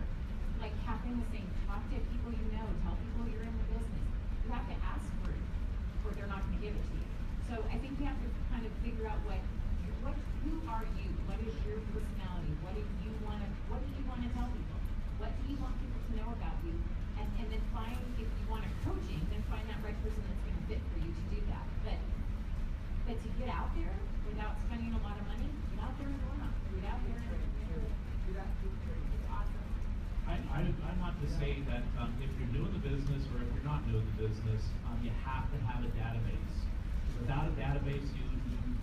Like Catherine was saying, talk to people you know, tell people you're in the business. You have to ask for it, or they're not going to give it to you. So I think you have to kind of figure out who are you? What is your personality? What do you want to tell people? What do you want people to know about you? And then find, if you want a coaching, then find that right person that's going to fit for you to do that. But to get out there without spending a lot of money, get out there and go on. Get out there and do that. It's awesome.
I'm not to say that if you're new in the business or if you're not new in the business, you have to have a database. Without a database, you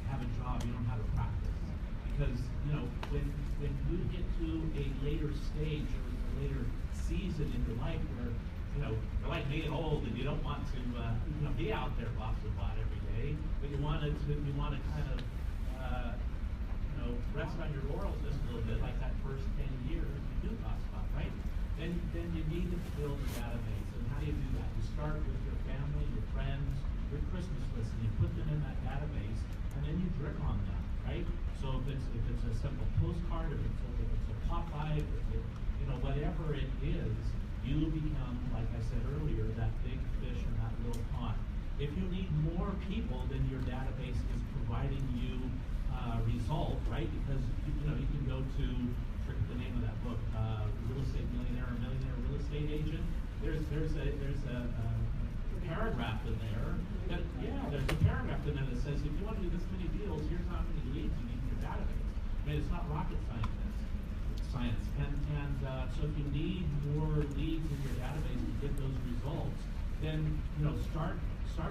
have a job, you don't have a practice. Because, when you get to a later stage or a later season in your life where, you're like me and old and you don't want to, be out there box to bot every day, but you want to kind of, rest on your laurels just a little bit, like that first 10 years you do box bot, right? Then you need to build a database. And how do you do that? You start with your family, your friends, your Christmas list, and you put them in that database, and then you drip on them, right? So if it's a simple postcard, if it's a Popeye, whatever it is, you become, like I said earlier, that big fish in that little pond. If you need more people, then your database is providing you result, right? Because you can go to, forget the name of that book, Real Estate Millionaire or Millionaire Real Estate Agent. There's a paragraph in there there's a paragraph in there that says if you want to do this many deals, here's how many leads you need in your database. I mean, it's not rocket science. And so if you need more leads in your database to get those results, then start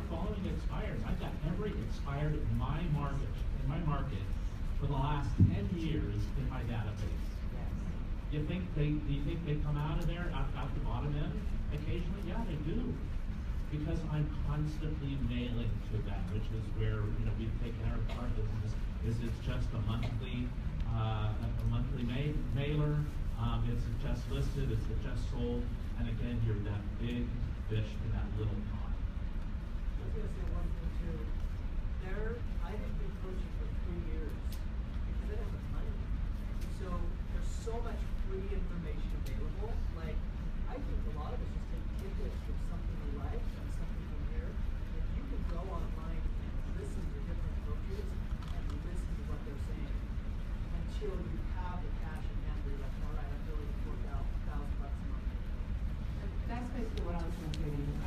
following expires. I've got every expired in my market for the last 10 years in my database. Do you think they come out of there out the bottom end occasionally? Yeah, they do. Because I'm constantly mailing to them, which is where we've taken our business. Is it's just a monthly mailer? Is it just listed? Is it just sold? And again, you're that big fish in that little pond.
I was going to say one thing too. I've been coaching for 3 years because I don't have money. So there's so much free information available. Like, I think a lot of us just take tidbits from something we like and something from here. If you can go online and listen to different coaches and listen to what they're saying until you have the cash in hand where you're like, all right, I'm billing $4,000 a month.
That's basically what I was going to say.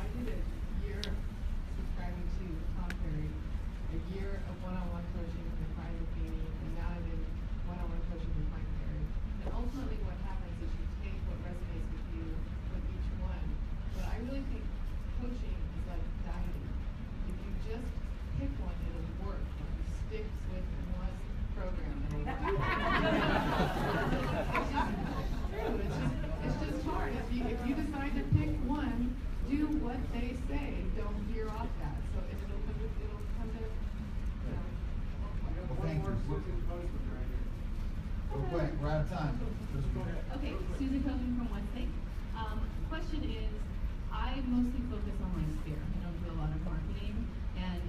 We're out of time.
Okay, Susan Cogan from Westlake. Question is, I mostly focus on my sphere. I don't do a lot of marketing. And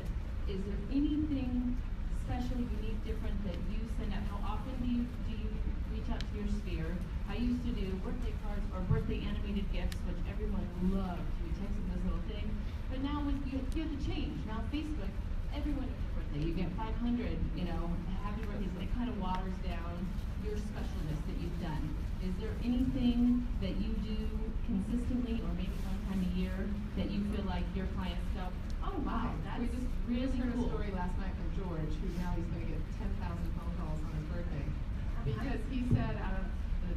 is there anything special, unique, different that you send out? How often do you reach out to your sphere? I used to do birthday cards or birthday animated gifts, which everyone loved. We texted those little things. But now you have to change. Now Facebook, everyone knows your birthday. You get 500, happy birthdays, and it kind of waters down your specialness that you've done. Is there anything that you do consistently or maybe one time a year that you feel like your clients go, oh wow, that's
We
really
just heard
cool?
a story last night from George, who now he's gonna get 10,000 phone calls on his birthday. Because he said out of the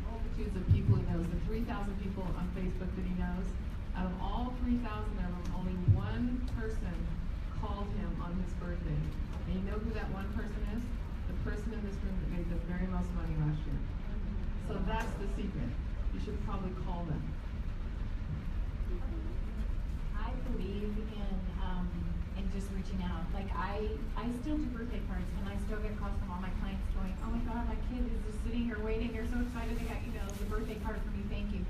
multitudes of people he knows, the 3,000 people on Facebook that he knows, out of all 3,000 of them, only one person called him on his birthday. And you know who that one person is? The person in this room that made the very most money last year. So that's the secret. You should probably call them.
I believe in just reaching out. Like I still do birthday cards, and I still get calls from all my clients going, "Oh my God, my kid is just sitting here waiting. They're so excited they got the birthday card for me. Thank you."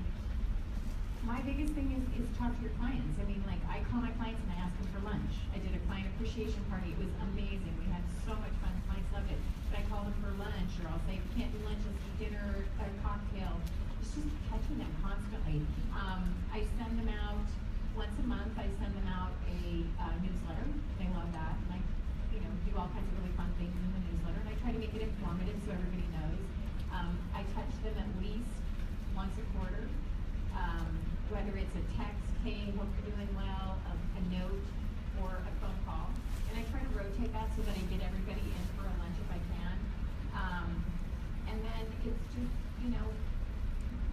My biggest thing is talk to your clients. I mean, like I call my clients and I ask them for lunch. I did a client appreciation party. It was amazing. We had so much fun. The clients loved it. But I call them for lunch, or I'll say, "If you can't do lunch, let's do dinner or a cocktail." It's just catching them constantly. I send them out once a month. I send them out a newsletter. They love that. And I, do all kinds of really fun things in the newsletter. And I try to make it informative so everybody knows. I touch them at least once a quarter. Whether it's a text, "Hey, hope you're doing well," a note, or a phone call. And I try to rotate that so that I get everybody in for a lunch if I can. And then it's just,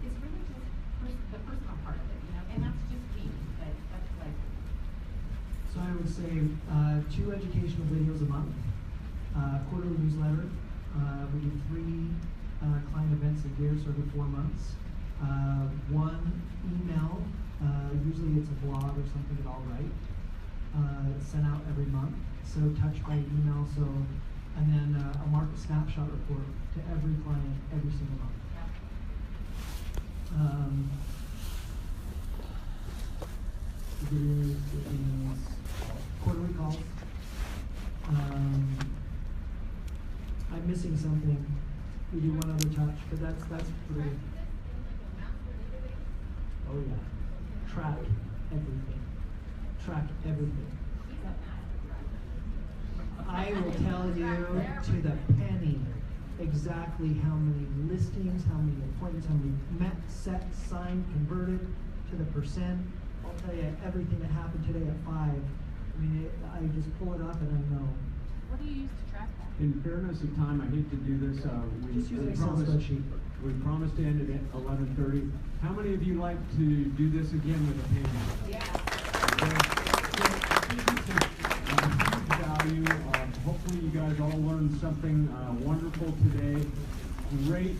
it's really just the personal part of it, and that's just me, but that's what I do.
So I would say 2 educational videos a month, quarterly newsletter. We do 3 client events a year, so every 4 months. 1 email, usually it's a blog or something that I'll write, sent out every month. So touch by email, and then a market snapshot report to every client every single month. Videos, quarterly calls. I'm missing something. We do one other touch, but that's pretty. Oh yeah. Track everything. Track everything. I will tell you to the penny exactly how many listings, how many appointments, how many met, set, signed, converted to the percent. I'll tell you everything that happened today at 5. I mean, I just pull it up and I know.
What do you use to track that?
In fairness of time, I hate to do this.
Just use an Excel spreadsheet.
We promised to end it at 11:30. How many of you like to do this again with a panel?
Yeah.
Value. Hopefully you guys all learned something wonderful today. Great